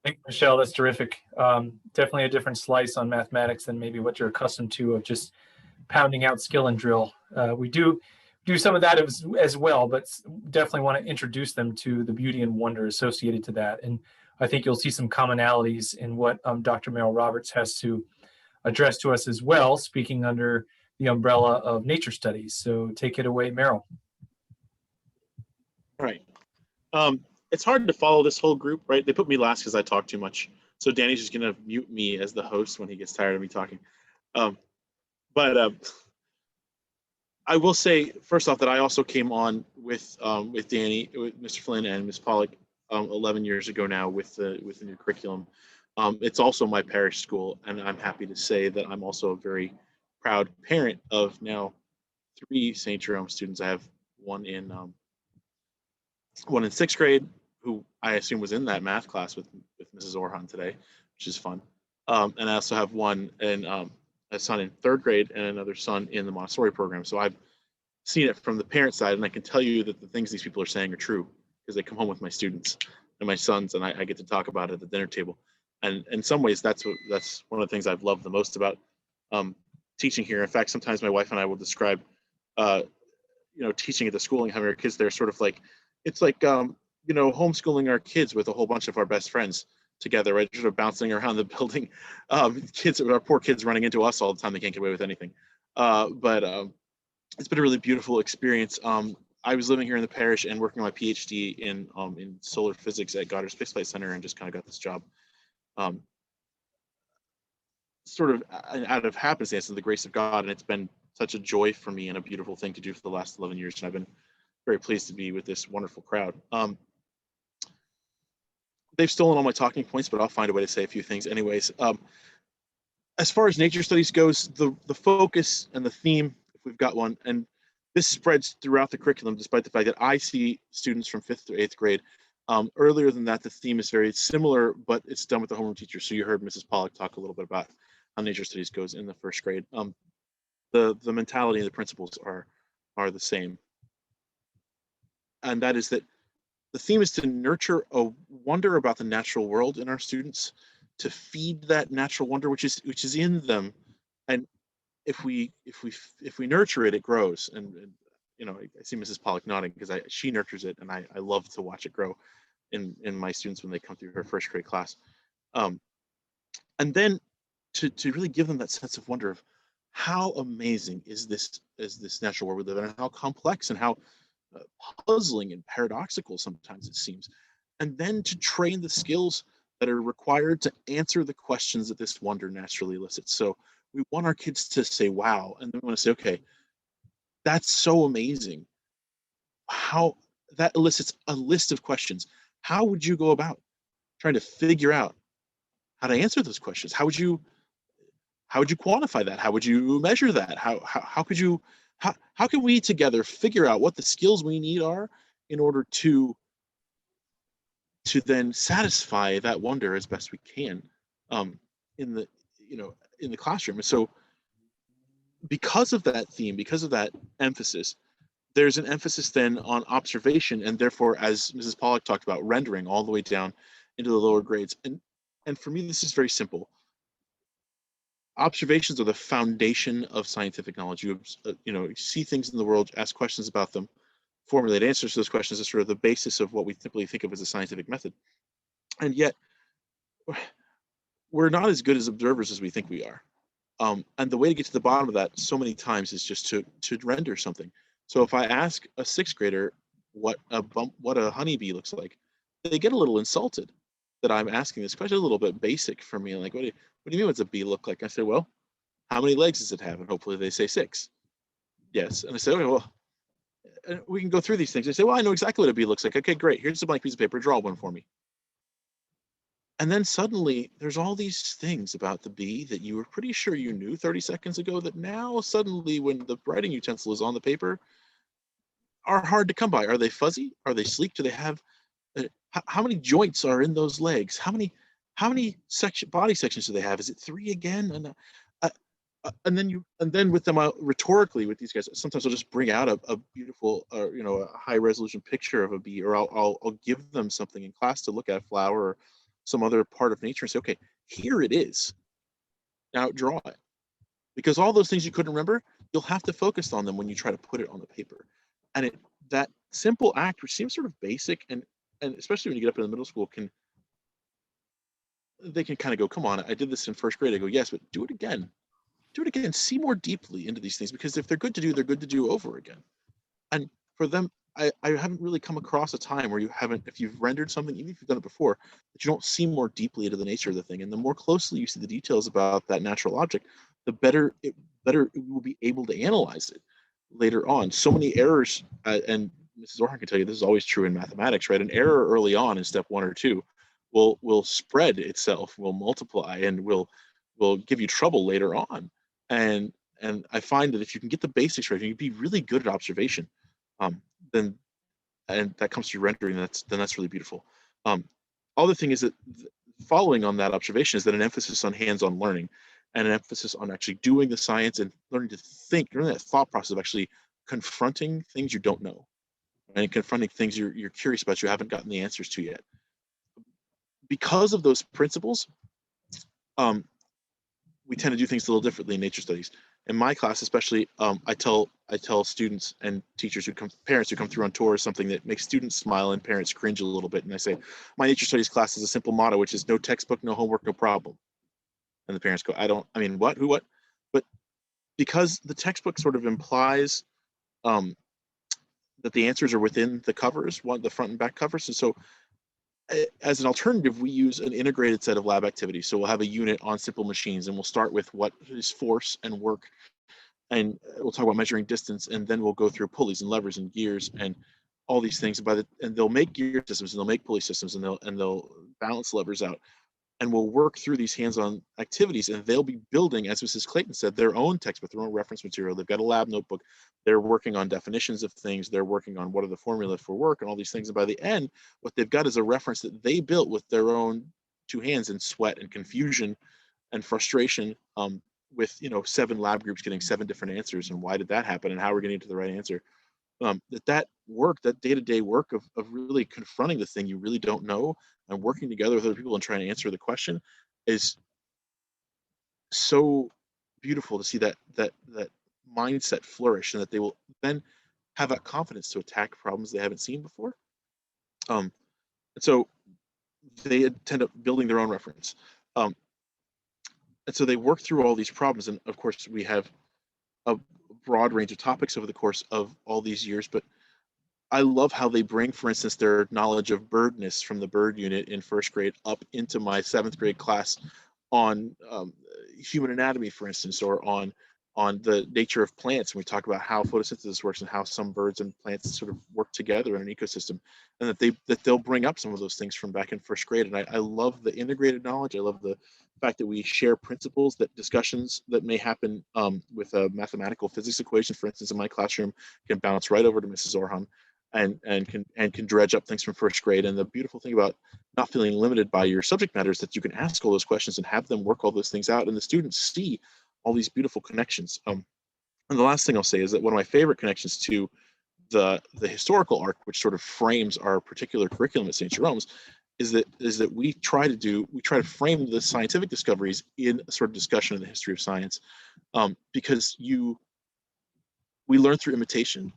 Thank you, Michelle. That's terrific. Definitely a different slice on mathematics than maybe what you're accustomed to of just pounding out skill and drill. We do some of that as well, but definitely want to introduce them to the beauty and wonder associated to that. And I think you'll see some commonalities in what Dr. Merrill Roberts has to address to us as well, speaking under the umbrella of nature studies. So take it away, Merrill. All right. It's hard to follow this whole group, right? They put me last because I talk too much. So Danny's just going to mute me as the host when he gets tired of me talking. But I will say, first off, that I also came on with Danny, with Mr. Flynn and Ms. Pollock 11 years ago now with the new curriculum. It's also my parish school, and I'm happy to say that I'm also a very proud parent of now 3 St. Jerome students. I have one in 6th grade, who I assume was in that math class with Mrs. Orhan today, which is fun. And I also have one in a son in 3rd grade and another son in the Montessori program. So I've seen it from the parent side, and I can tell you that the things these people are saying are true because they come home with my students and my sons, and I get to talk about it at the dinner table. And in some ways, that's one of the things I've loved the most about teaching here. In fact, sometimes my wife and I will describe, teaching at the school and having our kids there, sort of like, it's like, homeschooling our kids with a whole bunch of our best friends. together, right? Sort of bouncing around the building. Our poor kids running into us all the time. They can't get away with anything. But it's been a really beautiful experience. I was living here in the parish and working on my PhD in solar physics at Goddard Space Flight Center, and just kind of got this job sort of out of happenstance and the grace of God. And it's been such a joy for me and a beautiful thing to do for the last 11 years. And I've been very pleased to be with this wonderful crowd. They've stolen all my talking points, but I'll find a way to say a few things anyways. As far as nature studies goes, the focus and the theme, if we've got one, and this spreads throughout the curriculum, despite the fact that I see students from 5th through 8th grade. Earlier than that, the theme is very similar, but it's done with the homeroom teacher. So you heard Mrs. Pollock talk a little bit about how nature studies goes in the 1st grade. The mentality and the principles are the same. And that is that the theme is to nurture a wonder about the natural world in our students, to feed that natural wonder which is in them, and if we nurture it, it grows. And you know, I see Mrs. Pollock nodding because she nurtures it, and I love to watch it grow in my students when they come through her 1st grade class. And then to really give them that sense of wonder of how amazing is this natural world we live in, and how complex and how puzzling and paradoxical sometimes it seems, and then to train the skills that are required to answer the questions that this wonder naturally elicits. So we want our kids to say wow, and then we want to say, okay, that's so amazing. How that elicits a list of questions. How would you go about trying to figure out how to answer those questions? How would you quantify that? How would you measure that? How can we together figure out what the skills we need are in order to then satisfy that wonder as best we can in the classroom? And so because of that theme, because of that emphasis, there's an emphasis then on observation, and therefore, as Mrs. Pollock talked about, rendering all the way down into the lower grades. And for me, this is very simple. Observations are the foundation of scientific knowledge. You see things in the world, ask questions about them, formulate answers to those questions is sort of the basis of what we typically think of as a scientific method. And yet, we're not as good as observers as we think we are. And the way to get to the bottom of that so many times is just to render something. So if I ask a 6th grader what a honeybee looks like, they get a little insulted that I'm asking this question. A little bit basic for me, like, what do you mean, what's a bee look like? I say, well, how many legs does it have? And hopefully they say 6. Yes. And I say, okay, well, we can go through these things. They say, well, I know exactly what a bee looks like. Okay, great. Here's a blank piece of paper. Draw one for me. And then suddenly there's all these things about the bee that you were pretty sure you knew 30 seconds ago that now suddenly, when the writing utensil is on the paper, are hard to come by. Are they fuzzy? Are they sleek? Do they have how many joints are in those legs? How many body sections do they have? Is it 3 again? And then with them rhetorically with these guys, sometimes I'll just bring out a beautiful a high resolution picture of a bee, or I'll give them something in class to look at, a flower or some other part of nature, and say, okay, here it is. Now draw it. Because all those things you couldn't remember, you'll have to focus on them when you try to put it on the paper. And that simple act, which seems sort of basic, and especially when you get up in the middle school, they can kind of go, come on, I did this in 1st grade. I go, yes, but do it again. Do it again. See more deeply into these things, because if they're good to do, they're good to do over again. And for them, I haven't really come across a time where if you've rendered something, even if you've done it before, that you don't see more deeply into the nature of the thing. And the more closely you see the details about that natural object, the better it will be able to analyze it later on. So many errors, and Mrs. Orhan can tell you this is always true in mathematics, right? An error early on in step 1 or 2 will spread itself, will multiply, and will give you trouble later on. And I find that if you can get the basics right, you can be really good at observation, then that comes through rendering. That's really beautiful. Other thing is that following on that observation is that an emphasis on hands-on learning, and an emphasis on actually doing the science and learning to think, learning that thought process of actually confronting things you don't know, and confronting things you're curious about, you haven't gotten the answers to yet. Because of those principles, we tend to do things a little differently in nature studies. in my class, especially, I tell students and teachers parents who come through on tours, something that makes students smile and parents cringe a little bit. And I say, my nature studies class has a simple motto, which is no textbook, no homework, no problem. And the parents go, what, who, what? But because the textbook sort of implies that the answers are within the covers, the front and back covers. And so as an alternative, we use an integrated set of lab activities. So we'll have a unit on simple machines, and we'll start with what is force and work, and we'll talk about measuring distance, and then we'll go through pulleys and levers and gears and all these things. And they'll make gear systems, and they'll make pulley systems, and they'll balance levers out. And we'll work through these hands-on activities, and they'll be building, as Mrs. Clayton said, their own textbook, their own reference material. They've got a lab notebook. They're working on definitions of things. They're working on what are the formula for work and all these things. And by the end, what they've got is a reference that they built with their own two hands in sweat and confusion and frustration, with 7 lab groups getting 7 different answers. And why did that happen? And how we're getting to the right answer. That work, that day-to-day work of really confronting the thing you really don't know and working together with other people and trying to answer the question is so beautiful to see that mindset flourish, and that they will then have that confidence to attack problems they haven't seen before. And so they end up building their own reference. And so they work through all these problems. And of course, we have a broad range of topics over the course of all these years, but I love how they bring, for instance, their knowledge of birdness from the bird unit in 1st grade up into my 7th grade class on human anatomy, for instance, or on the nature of plants. And we talk about how photosynthesis works and how some birds and plants sort of work together in an ecosystem, and that they'll bring up some of those things from back in 1st grade. And I love the integrated knowledge. I love the fact that we share principles, that discussions that may happen with a mathematical physics equation, for instance, in my classroom, can bounce right over to Mrs. Orhan and can dredge up things from 1st grade. And the beautiful thing about not feeling limited by your subject matter is that you can ask all those questions and have them work all those things out, and the students see all these beautiful connections. And the last thing I'll say is that one of my favorite connections to the historical arc, which sort of frames our particular curriculum at St. Jerome's, is that we try to frame the scientific discoveries in a sort of discussion of the history of science, because we learn through imitation.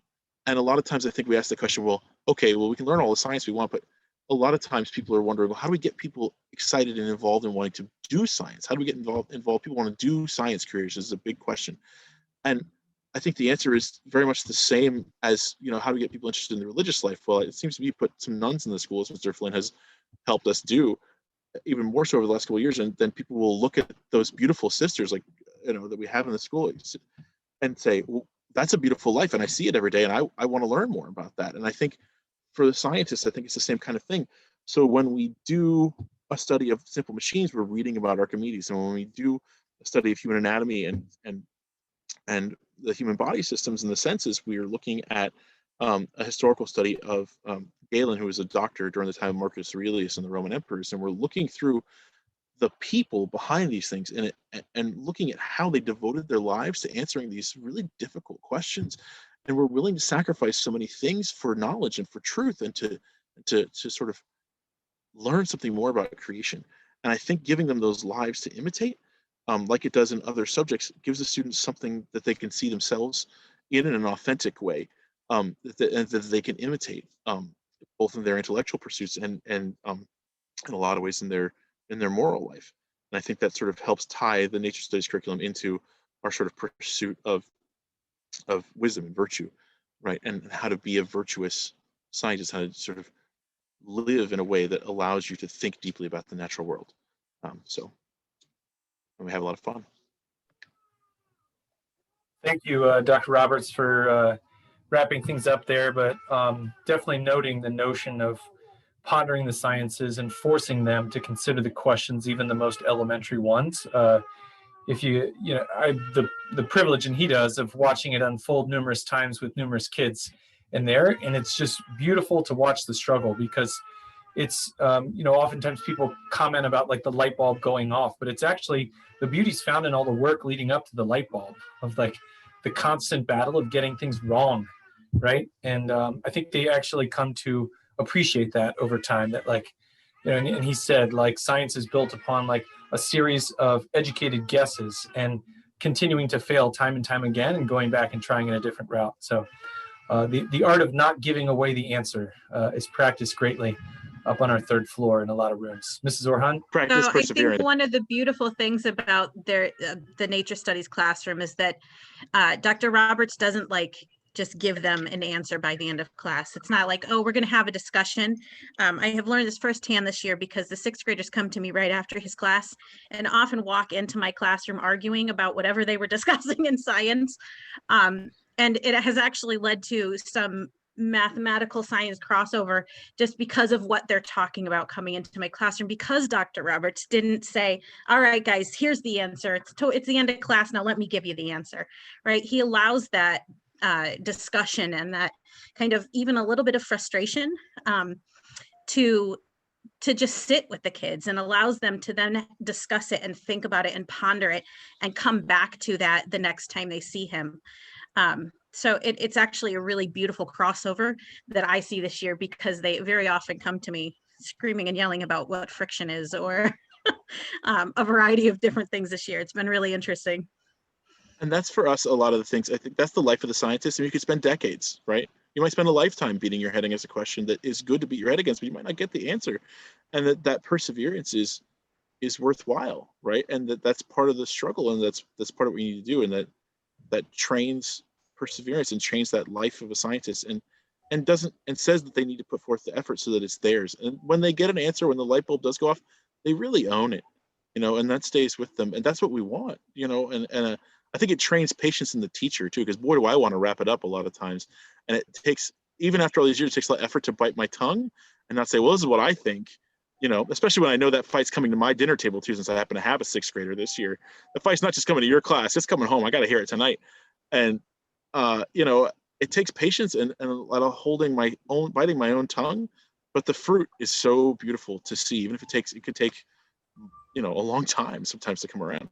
And a lot of times I think we ask the question, we can learn all the science we want, but a lot of times people are wondering, well, how do we get people excited and involved in wanting to do science? How do we get involved? People want to do science careers is a big question. And I think the answer is very much the same as, how do we get people interested in the religious life? Well, it seems to me put some nuns in the schools, Mr. Flynn has helped us do, even more so over the last couple of years. And then people will look at those beautiful sisters, like, that we have in the school, and say, well, that's a beautiful life, and I see it every day, and I want to learn more about that. And I think for the scientists, I think it's the same kind of thing. So when we do a study of simple machines, we're reading about Archimedes, and when we do a study of human anatomy and the human body systems and the senses, we are looking at a historical study of Galen, who was a doctor during the time of Marcus Aurelius and the Roman emperors, and we're looking through the people behind these things and looking at how they devoted their lives to answering these really difficult questions, and were willing to sacrifice so many things for knowledge and for truth, and to sort of learn something more about creation. And I think giving them those lives to imitate, like it does in other subjects, gives the students something that they can see themselves in an authentic way, that they can imitate, both in their intellectual pursuits and in a lot of ways in their moral life. And I think that sort of helps tie the nature studies curriculum into our sort of pursuit of wisdom and virtue, right? And how to be a virtuous scientist, how to sort of live in a way that allows you to think deeply about the natural world. And we have a lot of fun. Thank you, Dr. Roberts, for wrapping things up there, but definitely noting the notion of pondering the sciences and forcing them to consider the questions, even the most elementary ones. If the privilege, and he does, of watching it unfold numerous times with numerous kids in there, and it's just beautiful to watch the struggle, because it's oftentimes people comment about like the light bulb going off, but it's actually the beauty's found in all the work leading up to the light bulb, of like the constant battle of getting things wrong, right? And I think they actually come to appreciate that over time, that like, and he said, like, science is built upon like a series of educated guesses, and continuing to fail time and time again and going back and trying in a different route. So the art of not giving away the answer is practiced greatly up on our third floor in a lot of rooms. Mrs. Orhan? Practice So I perseverance. think one of the beautiful things about the nature studies classroom is that Dr. Roberts doesn't just give them an answer by the end of class. It's not like, oh, we're going to have a discussion. I have learned this firsthand this year because the sixth graders come to me right after his class and often walk into my classroom arguing about whatever they were discussing in science. And it has actually led to some mathematical science crossover just because of what they're talking about coming into my classroom, because Dr. Roberts didn't say, all right, guys, here's the answer. It's the end of class. Now let me give you the answer, right? He allows that discussion and that kind of even a little bit of frustration to just sit with the kids, and allows them to then discuss it and think about it and ponder it and come back to that the next time they see him. So it's actually a really beautiful crossover that I see this year, because they very often come to me screaming and yelling about what friction is, or a variety of different things this year. It's been really interesting. And that's for us, a lot of the things, I think that's the life of the scientist. And you could spend decades, right? You might spend a lifetime beating your head against a question that is good to beat your head against, but you might not get the answer. And that perseverance is worthwhile, right? And that's part of the struggle, and that's part of what we need to do. And that trains perseverance and trains that life of a scientist, and says that they need to put forth the effort so that it's theirs. And when they get an answer, when the light bulb does go off, they really own it, and that stays with them. And that's what we want, and I think it trains patience in the teacher too, because boy, do I want to wrap it up a lot of times. And it takes, even after all these years, it takes a lot of effort to bite my tongue and not say, well, this is what I think, especially when I know that fight's coming to my dinner table too, since I happen to have a sixth grader this year. The fight's not just coming to your class, it's coming home. I got to hear it tonight. And, it takes patience and a lot of biting my own tongue, but the fruit is so beautiful to see, even if it could take, a long time sometimes to come around.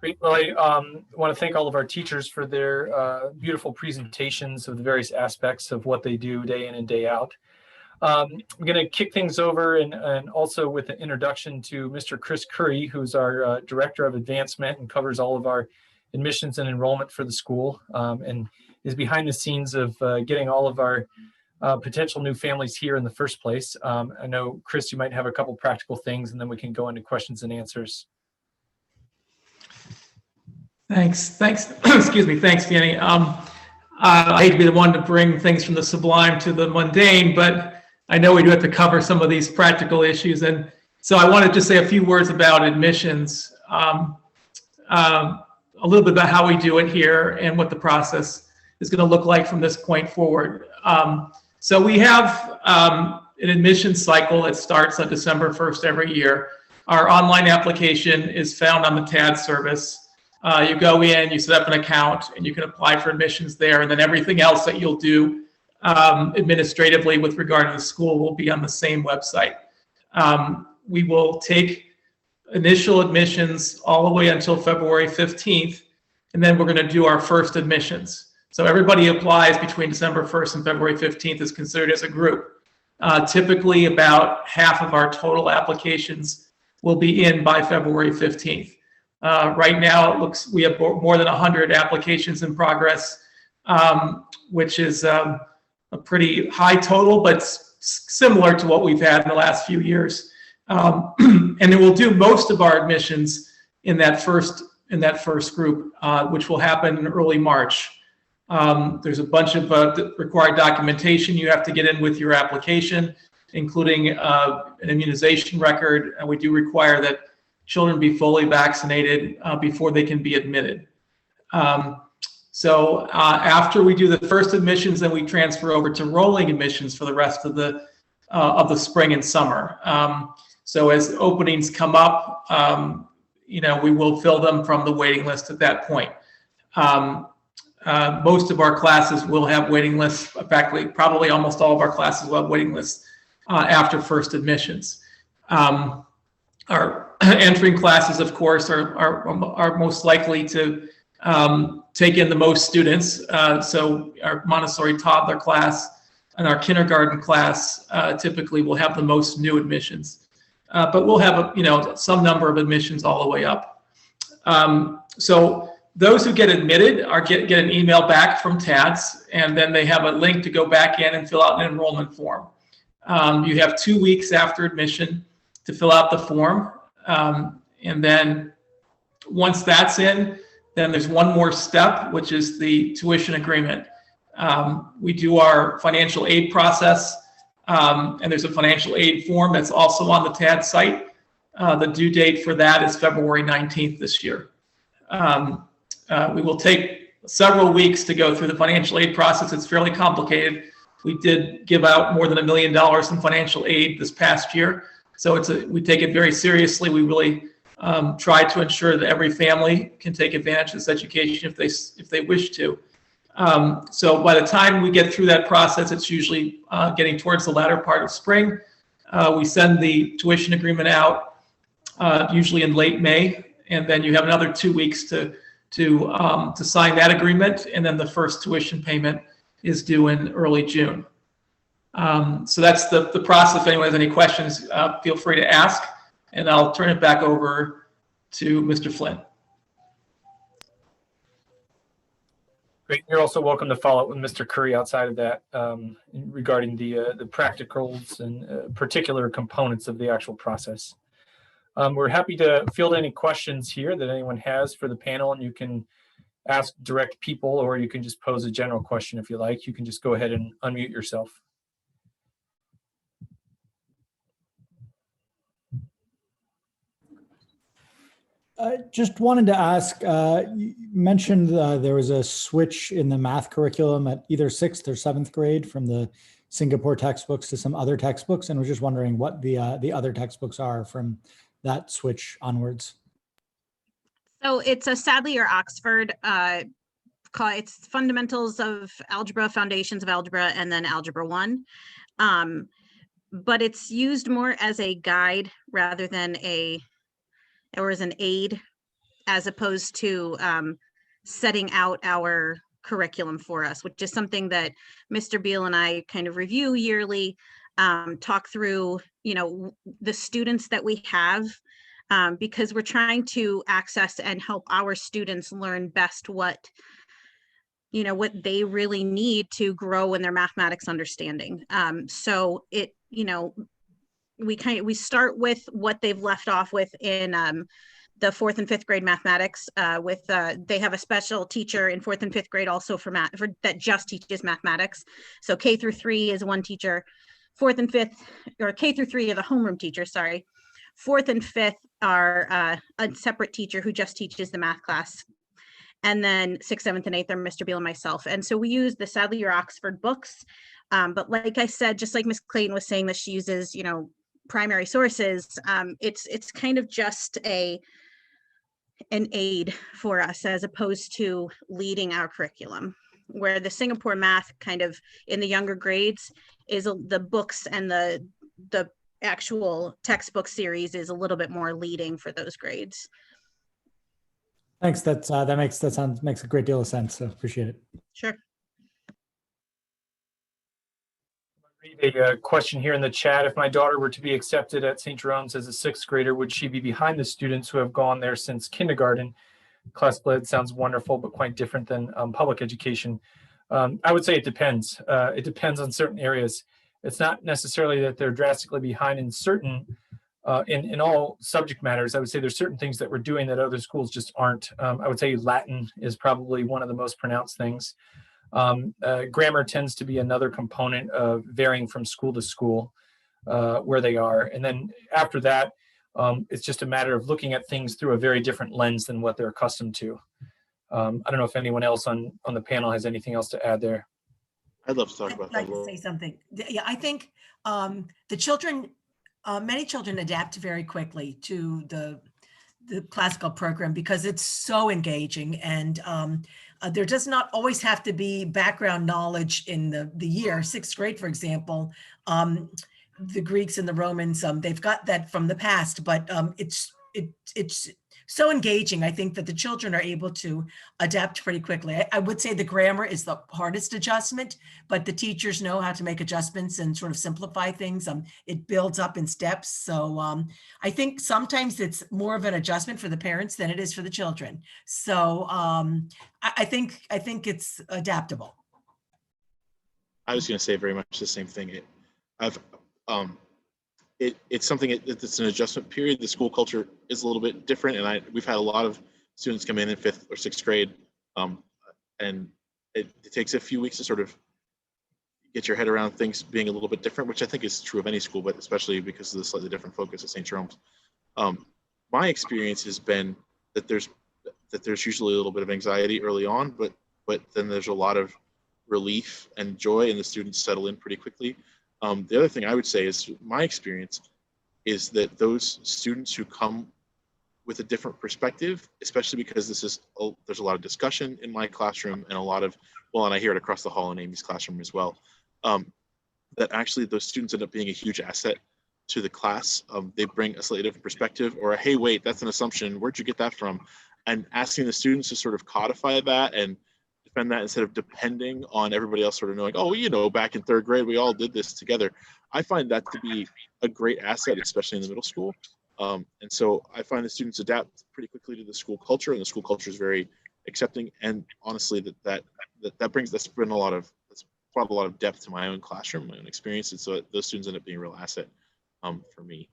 Great. Well, I want to thank all of our teachers for their beautiful presentations of the various aspects of what they do day in and day out. I'm going to kick things over and also with an introduction to Mr. Chris Curry, who's our Director of Advancement and covers all of our admissions and enrollment for the school, and is behind the scenes of getting all of our potential new families here in the first place. I know, Chris, you might have a couple practical things, and then we can go into questions and answers. Thanks. Excuse me. Thanks, Danny. I hate to be the one to bring things from the sublime to the mundane, but I know we do have to cover some of these practical issues. And so I wanted to say a few words about admissions, a little bit about how we do it here and what the process is going to look like from this point forward. So we have an admissions cycle that starts on December 1st every year. Our online application is found on the TAD service. You go in, you set up an account, and you can apply for admissions there. And then everything else that you'll do administratively with regard to the school will be on the same website. We will take initial admissions all the way until February 15th, and then we're going to do our first admissions. So everybody applies between December 1st and February 15th is considered as a group. Typically about half of our total applications will be in by February 15th. Right now, it looks we have more than 100 applications in progress, which is a pretty high total, but similar to what we've had in the last few years. And then we'll do most of our admissions in that first group, which will happen in early March. There's a bunch of required documentation you have to get in with your application, including an immunization record. And we do require that children be fully vaccinated before they can be admitted. So after we do the first admissions, then we transfer over to rolling admissions for the rest of the spring and summer. So as openings come up, we will fill them from the waiting list at that point. Most of our classes will have waiting lists. In fact, probably almost all of our classes will have waiting lists after first admissions. Our entering classes, of course, are most likely to take in the most students. So our Montessori toddler class and our kindergarten class typically will have the most new admissions. but we'll have some number of admissions all the way up. So those who get admitted get an email back from TADS, and then they have a link to go back in and fill out an enrollment form. You have 2 weeks after admission to fill out the form, and then once that's in, then there's one more step, which is the tuition agreement. We do our financial aid process, and there's a financial aid form that's also on the TAD site. The due date for that is February 19th this year. We will take several weeks to go through the financial aid process. It's fairly complicated. We did give out more than $1 million in financial aid this past year. So we take it very seriously. We really try to ensure that every family can take advantage of this education if they wish to. So by the time we get through that process, it's usually getting towards the latter part of spring. We send the tuition agreement out usually in late May, and then you have another 2 weeks to sign that agreement, and then the first tuition payment is due in early June. So that's the process. If anyone has any questions, feel free to ask, and I'll turn it back over to Mr. Flynn. Great. You're also welcome to follow up with Mr. Curry outside of that regarding the practicals and particular components of the actual process. We're happy to field any questions here that anyone has for the panel, and you can ask direct people, or you can just pose a general question if you like. You can just go ahead and unmute yourself. Just wanted to ask, you mentioned there was a switch in the math curriculum at either 6th or 7th grade from the Singapore textbooks to some other textbooks, and was just wondering what the other textbooks are from that switch onwards. So it's a Sadly or Oxford, it's Fundamentals of Algebra, Foundations of Algebra, and then Algebra 1. But it's used more as a guide rather than as an aid, as opposed to setting out our curriculum for us, which is something that Mr. Beal and I kind of review yearly, talk through, the students that we have, because we're trying to access and help our students learn best what they really need to grow in their mathematics understanding. So it, we start with what they've left off with in the 4th and 5th grade mathematics. They have a special teacher in 4th and 5th grade also that just teaches mathematics. So K through 3 is one teacher. 4th and 5th, or K through 3 are the homeroom teachers, sorry. 4th and 5th are a separate teacher who just teaches the math class. And then 6th, 7th, and 8th are Mr. Beal and myself. And so we use the Sadly or Oxford books. But like I said, just like Ms. Clayton was saying that she uses, primary sources, it's kind of just an aid for us as opposed to leading our curriculum, where the Singapore math kind of in the younger grades is the books, and the actual textbook series is a little bit more leading for those grades. Thanks. That makes a great deal of sense. So appreciate it. Sure. Read a question here in the chat. If my daughter were to be accepted at St. Jerome's as a 6th grader, would she be behind the students who have gone there since kindergarten? Class split sounds wonderful, but quite different than public education. I would say it depends. It depends on certain areas. It's not necessarily that they're drastically behind in certain, in all subject matters. I would say there's certain things that we're doing that other schools just aren't. I would say Latin is probably one of the most pronounced things. Grammar tends to be another component of varying from school to school where they are. And then after that, it's just a matter of looking at things through a very different lens than what they're accustomed to. I don't know if anyone else on the panel has anything else to add there. I'd love to talk about that. I'd like to say something. Yeah, I think the children, many children adapt very quickly to the classical program because it's so engaging, and there does not always have to be background knowledge in the year. 6th grade, for example, the Greeks and the Romans, they've got that from the past, but it's so engaging. I think that the children are able to adapt pretty quickly. I would say the grammar is the hardest adjustment, but the teachers know how to make adjustments and sort of simplify things. It builds up in steps. So I think sometimes it's more of an adjustment for the parents than it is for the children. So I think it's adaptable. I was going to say very much the same thing. It's something. It's an adjustment period. The school culture is a little bit different, and we've had a lot of students come in 5th or 6th grade, and it takes a few weeks to sort of get your head around things being a little bit different, which I think is true of any school, but especially because of the slightly different focus at St. Jerome's. My experience has been that there's usually a little bit of anxiety early on, but then there's a lot of relief and joy, and the students settle in pretty quickly. The other thing I would say is my experience is that those students who come with a different perspective, especially because there's a lot of discussion in my classroom and and I hear it across the hall in Amy's classroom as well, that actually those students end up being a huge asset to the class. They bring a slightly different perspective, or hey, wait, that's an assumption. Where'd you get that from? And asking the students to sort of codify that and defend that instead of depending on everybody else sort of knowing, oh, back in 3rd grade, we all did this together. I find that to be a great asset, especially in the middle school. And so I find the students adapt pretty quickly to the school culture, and the school culture is very accepting. And honestly, that's brought a lot of depth to my own classroom, my own experience. And so those students end up being a real asset for me.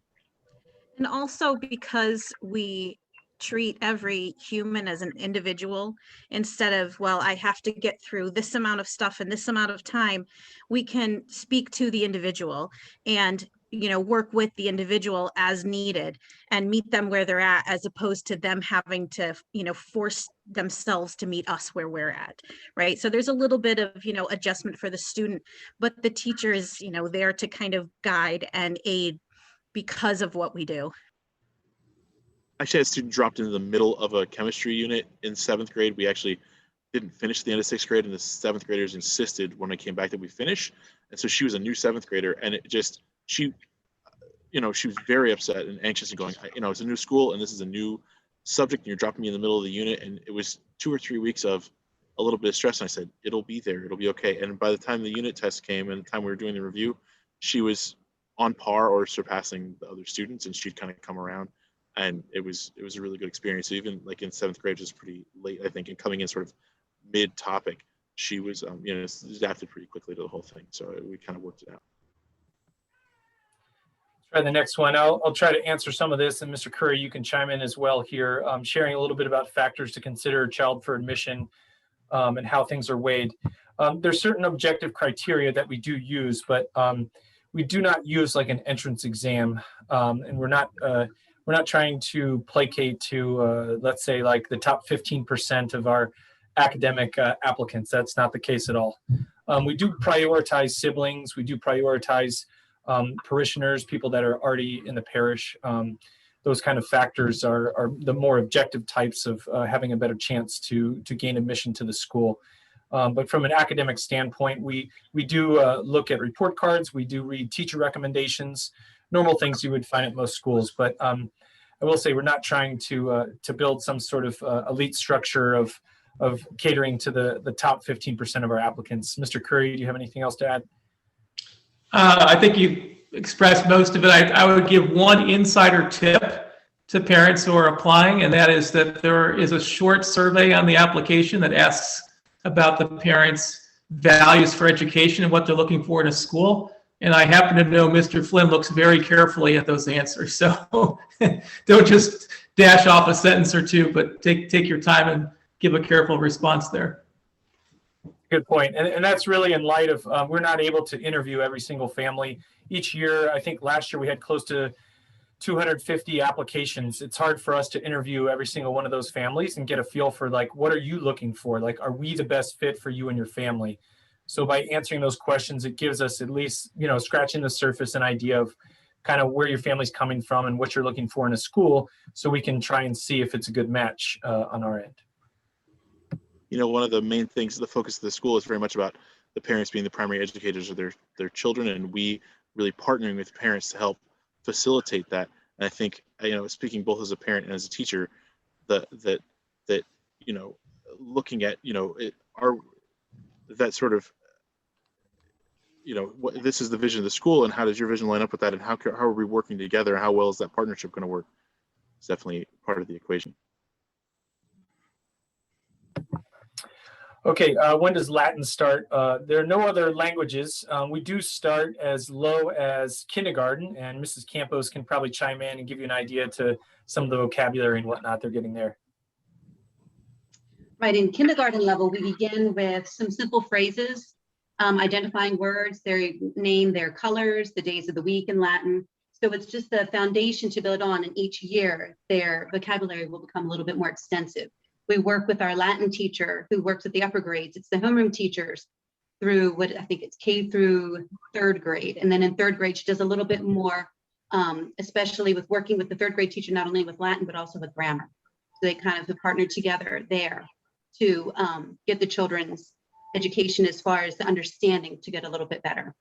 And also because we treat every human as an individual instead of, well, I have to get through this amount of stuff in this amount of time, we can speak to the individual and work with the individual as needed and meet them where they're at, as opposed to them having to, force themselves to meet us where we're at, right? So there's a little bit of, adjustment for the student, but the teacher is, there to kind of guide and aid because of what we do. Actually, I had a student dropped into the middle of a chemistry unit in 7th grade. We actually didn't finish the end of 6th grade, and the 7th graders insisted when I came back that we finish. And so she was a new 7th grader, and she was very upset and anxious and going, it's a new school and this is a new subject and you're dropping me in the middle of the unit. And it was 2 or 3 weeks of a little bit of stress. And I said, it'll be there, it'll be okay. And by the time the unit test came and the time we were doing the review, she was on par or surpassing the other students, and she'd kind of come around. And it was a really good experience. So even like in 7th grade, which is pretty late, I think, and coming in sort of mid-topic, she was, adapted pretty quickly to the whole thing. So we kind of worked it out. Try the next one. I'll try to answer some of this, and Mr. Curry, you can chime in as well here, sharing a little bit about factors to consider a child for admission and how things are weighed. There's certain objective criteria that we do use, but we do not use like an entrance exam, and we're not trying to placate to, let's say, like the top 15% of our academic applicants. That's not the case at all. We do prioritize siblings. We do prioritize parishioners, people that are already in the parish. Those kind of factors are the more objective types of having a better chance to gain admission to the school. But from an academic standpoint, we do look at report cards. We do read teacher recommendations, normal things you would find at most schools. But I will say we're not trying to build some sort of elite structure of catering to the top 15% of our applicants. Mr. Curry, do you have anything else to add? I think you expressed most of it. I would give one insider tip to parents who are applying, and that is that there is a short survey on the application that asks about the parents' values for education and what they're looking for in a school. And I happen to know Mr. Flynn looks very carefully at those answers. So don't just dash off a sentence or two, but take your time and give a careful response there. Good point. And that's really in light of we're not able to interview every single family. Each year, I think last year we had close to 250 applications. It's hard for us to interview every single one of those families and get a feel for, like, what are you looking for? Like, are we the best fit for you and your family? So by answering those questions, it gives us at least, scratching the surface, an idea of kind of where your family's coming from and what you're looking for in a school, so we can try and see if it's a good match on our end. One of the main things, the focus of the school is very much about the parents being the primary educators of their children, and we really partnering with parents to help facilitate that. And I think, speaking both as a parent and as a teacher, that you know, looking at, you know, that sort of, you know, this is the vision of the school, and how does your vision line up with that, and how are we working together, how well is that partnership going to work? It's definitely part of the equation. Okay, when does Latin start? There are no other languages. We do start as low as kindergarten, and Mrs. Campos can probably chime in and give you an idea to some of the vocabulary and whatnot they're getting there. Right, in kindergarten level, we begin with some simple phrases, identifying words, their name, their colors, the days of the week in Latin. So it's just the foundation to build on, and each year their vocabulary will become a little bit more extensive. We work with our Latin teacher who works at the upper grades. It's the homeroom teachers through what I think it's K through 3rd grade. And then in 3rd grade, she does a little bit more, especially with working with the 3rd grade teacher, not only with Latin, but also with grammar. So they kind of have partnered together there to get the children's education as far as the understanding to get a little bit better.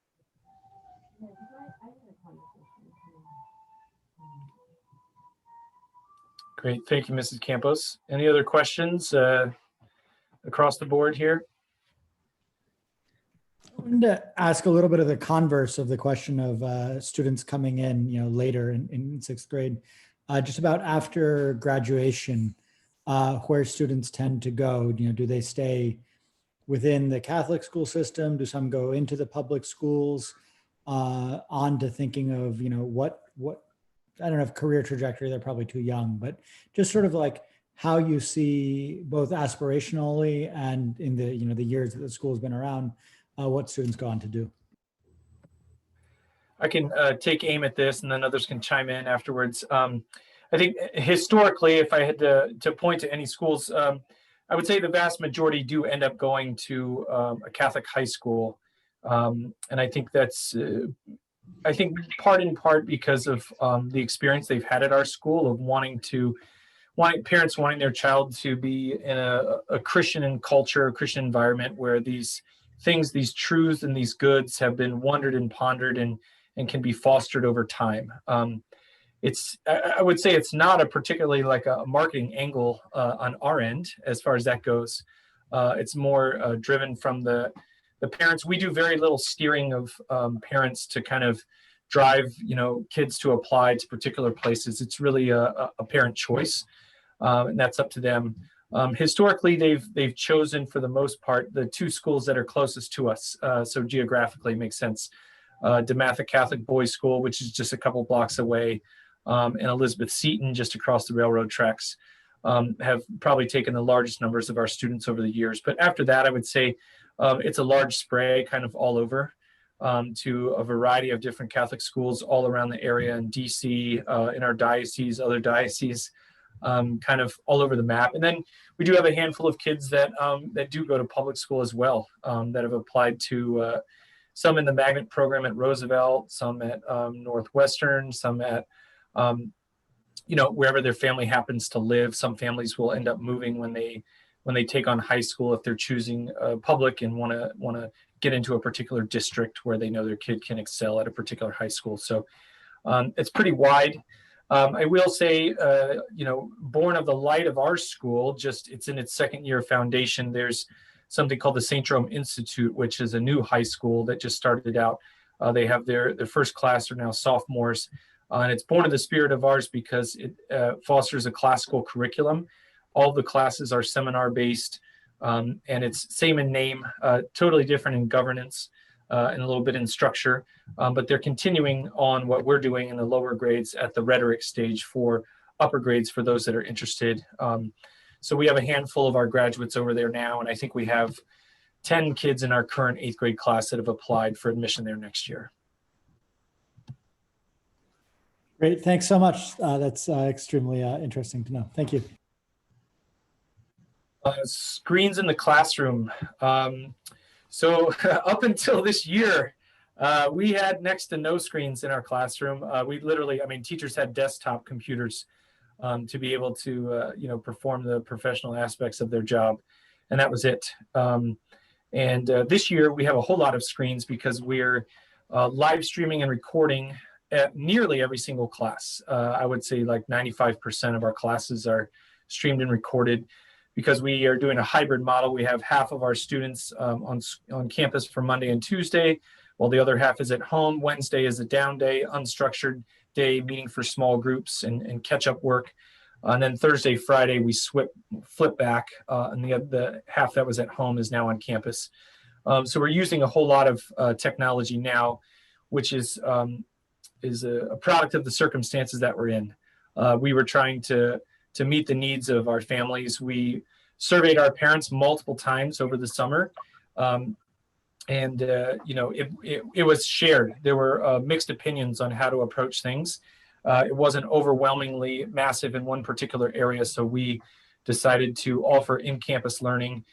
Great, thank you, Mrs. Campos. Any other questions across the board here? I wanted to ask a little bit of the converse of the question of students coming in, you know, later in 6th grade, just about after graduation, where students tend to go. You know, do they stay within the Catholic school system? Do some go into the public schools? On to thinking of, you know, what I don't know if career trajectory, they're probably too young, but just sort of like how you see both aspirationally and in the, you know, the years that the school's been around, what students go on to do. I can take aim at this, and then others can chime in afterwards. I think historically, if I had to point to any schools, I would say the vast majority do end up going to a Catholic high school. And I think that's, I think part in part because of the experience they've had at our school of parents wanting their child to be in a Christian culture, a Christian environment where these things, these truths and these goods have been wondered and pondered and can be fostered over time. I would say it's not a particularly like a marketing angle on our end as far as that goes. It's more driven from the parents. We do very little steering of parents to kind of drive, you know, kids to apply to particular places. It's really a parent choice, and that's up to them. Historically, they've chosen for the most part the 2 schools that are closest to us, so geographically it makes sense. DeMatha Catholic Boys School, which is just a couple blocks away, and Elizabeth Seton, just across the railroad tracks, have probably taken the largest numbers of our students over the years. But after that, I would say it's a large spray kind of all over to a variety of different Catholic schools all around the area in DC, in our diocese, other dioceses, kind of all over the map. And then we do have a handful of kids that do go to public school as well, that have applied to some in the magnet program at Roosevelt, some at Northwestern, some at you know, wherever their family happens to live. Some families will end up moving when they take on high school if they're choosing public and want to get into a particular district where they know their kid can excel at a particular high school. So it's pretty wide. I will say, you know, born of the light of our school, it's in its 2nd year foundation. There's something called the St. Jerome Institute, which is a new high school that just started out. They have their first class are now sophomores. And it's born of the spirit of ours because it fosters a classical curriculum. All the classes are seminar based, and it's same in name, totally different in governance and a little bit in structure. But they're continuing on what we're doing in the lower grades at the rhetoric stage for upper grades for those that are interested. So we have a handful of our graduates over there now, and I think we have 10 kids in our current 8th grade class that have applied for admission there next year. Great, thanks so much. That's extremely interesting to know. Thank you. Screens in the classroom. So up until this year, we had next to no screens in our classroom. We literally, I mean, teachers had desktop computers to be able to, you know, perform the professional aspects of their job, and that was it. And this year we have a whole lot of screens because we're live streaming and recording at nearly every single class. I would say like 95% of our classes are streamed and recorded. Because we are doing a hybrid model, we have half of our students on campus for Monday and Tuesday, while the other half is at home. Wednesday is a down day, unstructured day, meeting for small groups and catch-up work. And then Thursday, Friday, we flip back, and the half that was at home is now on campus. So we're using a whole lot of technology now, which is a product of the circumstances that we're in. We were trying to meet the needs of our families. We surveyed our parents multiple times over the summer. It was shared. There were mixed opinions on how to approach things. It wasn't overwhelmingly massive in one particular area, so we decided to offer in-campus learning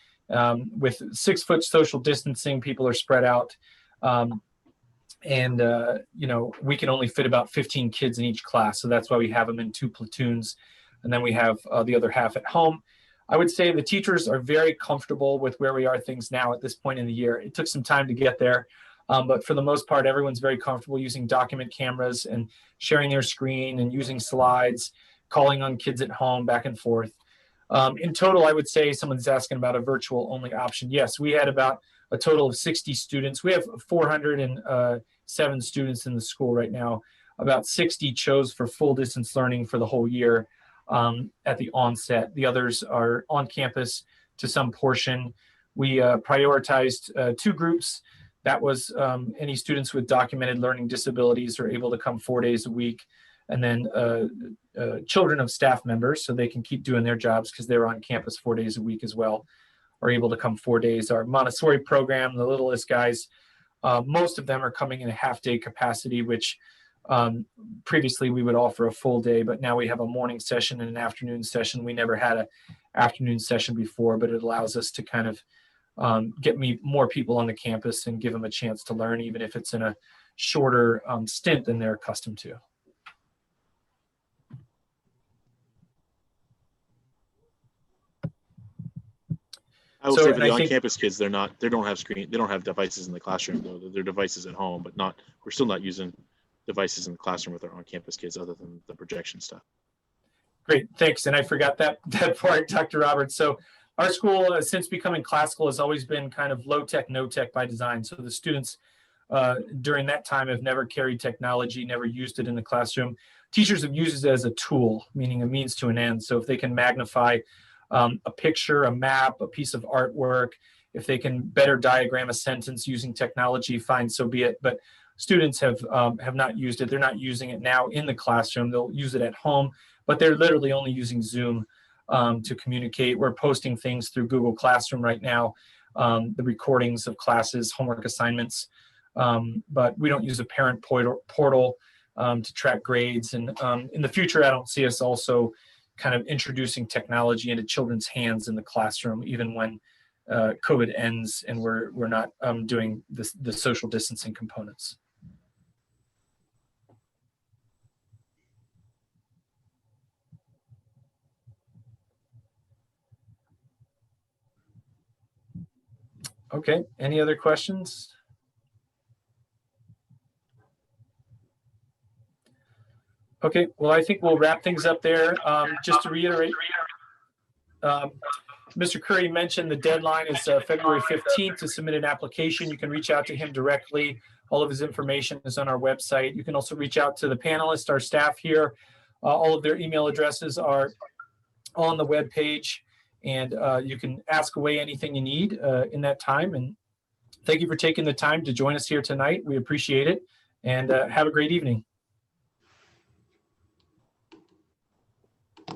with 6 foot social distancing. People are spread out, we can only fit about 15 kids in each class, so that's why we have them in 2 platoons, and then we have the other half at home. I would say the teachers are very comfortable with where we are things now at this point in the year. It took some time to get there, but for the most part, everyone's very comfortable using document cameras and sharing their screen and using slides, calling on kids at home, back and forth. In total, I would say someone's asking about a virtual only option. Yes, we had about a total of 60 students. We have 407 students in the school right now. About 60 chose for full distance learning for the whole year at the onset. The others are on campus to some portion. We prioritized 2 groups. That was any students with documented learning disabilities are able to come 4 days a week, and then children of staff members, so they can keep doing their jobs because they're on campus 4 days a week as well, are able to come 4 days. Our Montessori program, the littlest guys, most of them are coming in a half-day capacity, which previously we would offer a full day, but now we have a morning session and an afternoon session. We never had an afternoon session before, but it allows us to kind of get more people on the campus and give them a chance to learn, even if it's in a shorter stint than they're accustomed to. I will say for the on-campus kids, they don't have devices in the classroom though. They're devices at home, but we're still not using devices in the classroom with our on-campus kids other than the projection stuff. Great, thanks. And I forgot that part, Dr. Roberts. So our school, since becoming classical, has always been kind of low tech, no tech by design. So the students during that time have never carried technology, never used it in the classroom. Teachers have used it as a tool, meaning a means to an end. So if they can magnify a picture, a map, a piece of artwork, if they can better diagram a sentence using technology, fine, so be it. But students have not used it. They're not using it now in the classroom. They'll use it at home, but they're literally only using Zoom to communicate. We're posting things through Google Classroom right now, the recordings of classes, homework assignments, but we don't use a parent portal to track grades. And in the future, I don't see us also kind of introducing technology into children's hands in the classroom, even when COVID ends and we're not doing the social distancing components. Okay, any other questions? Okay, well, I think we'll wrap things up there. Just to reiterate, Mr. Curry mentioned the deadline is February 15th to submit an application. You can reach out to him directly. All of his information is on our website. You can also reach out to the panelists, our staff here. All of their email addresses are on the webpage, and you can ask away anything you need in that time. And thank you for taking the time to join us here tonight. We appreciate it, and have a great evening.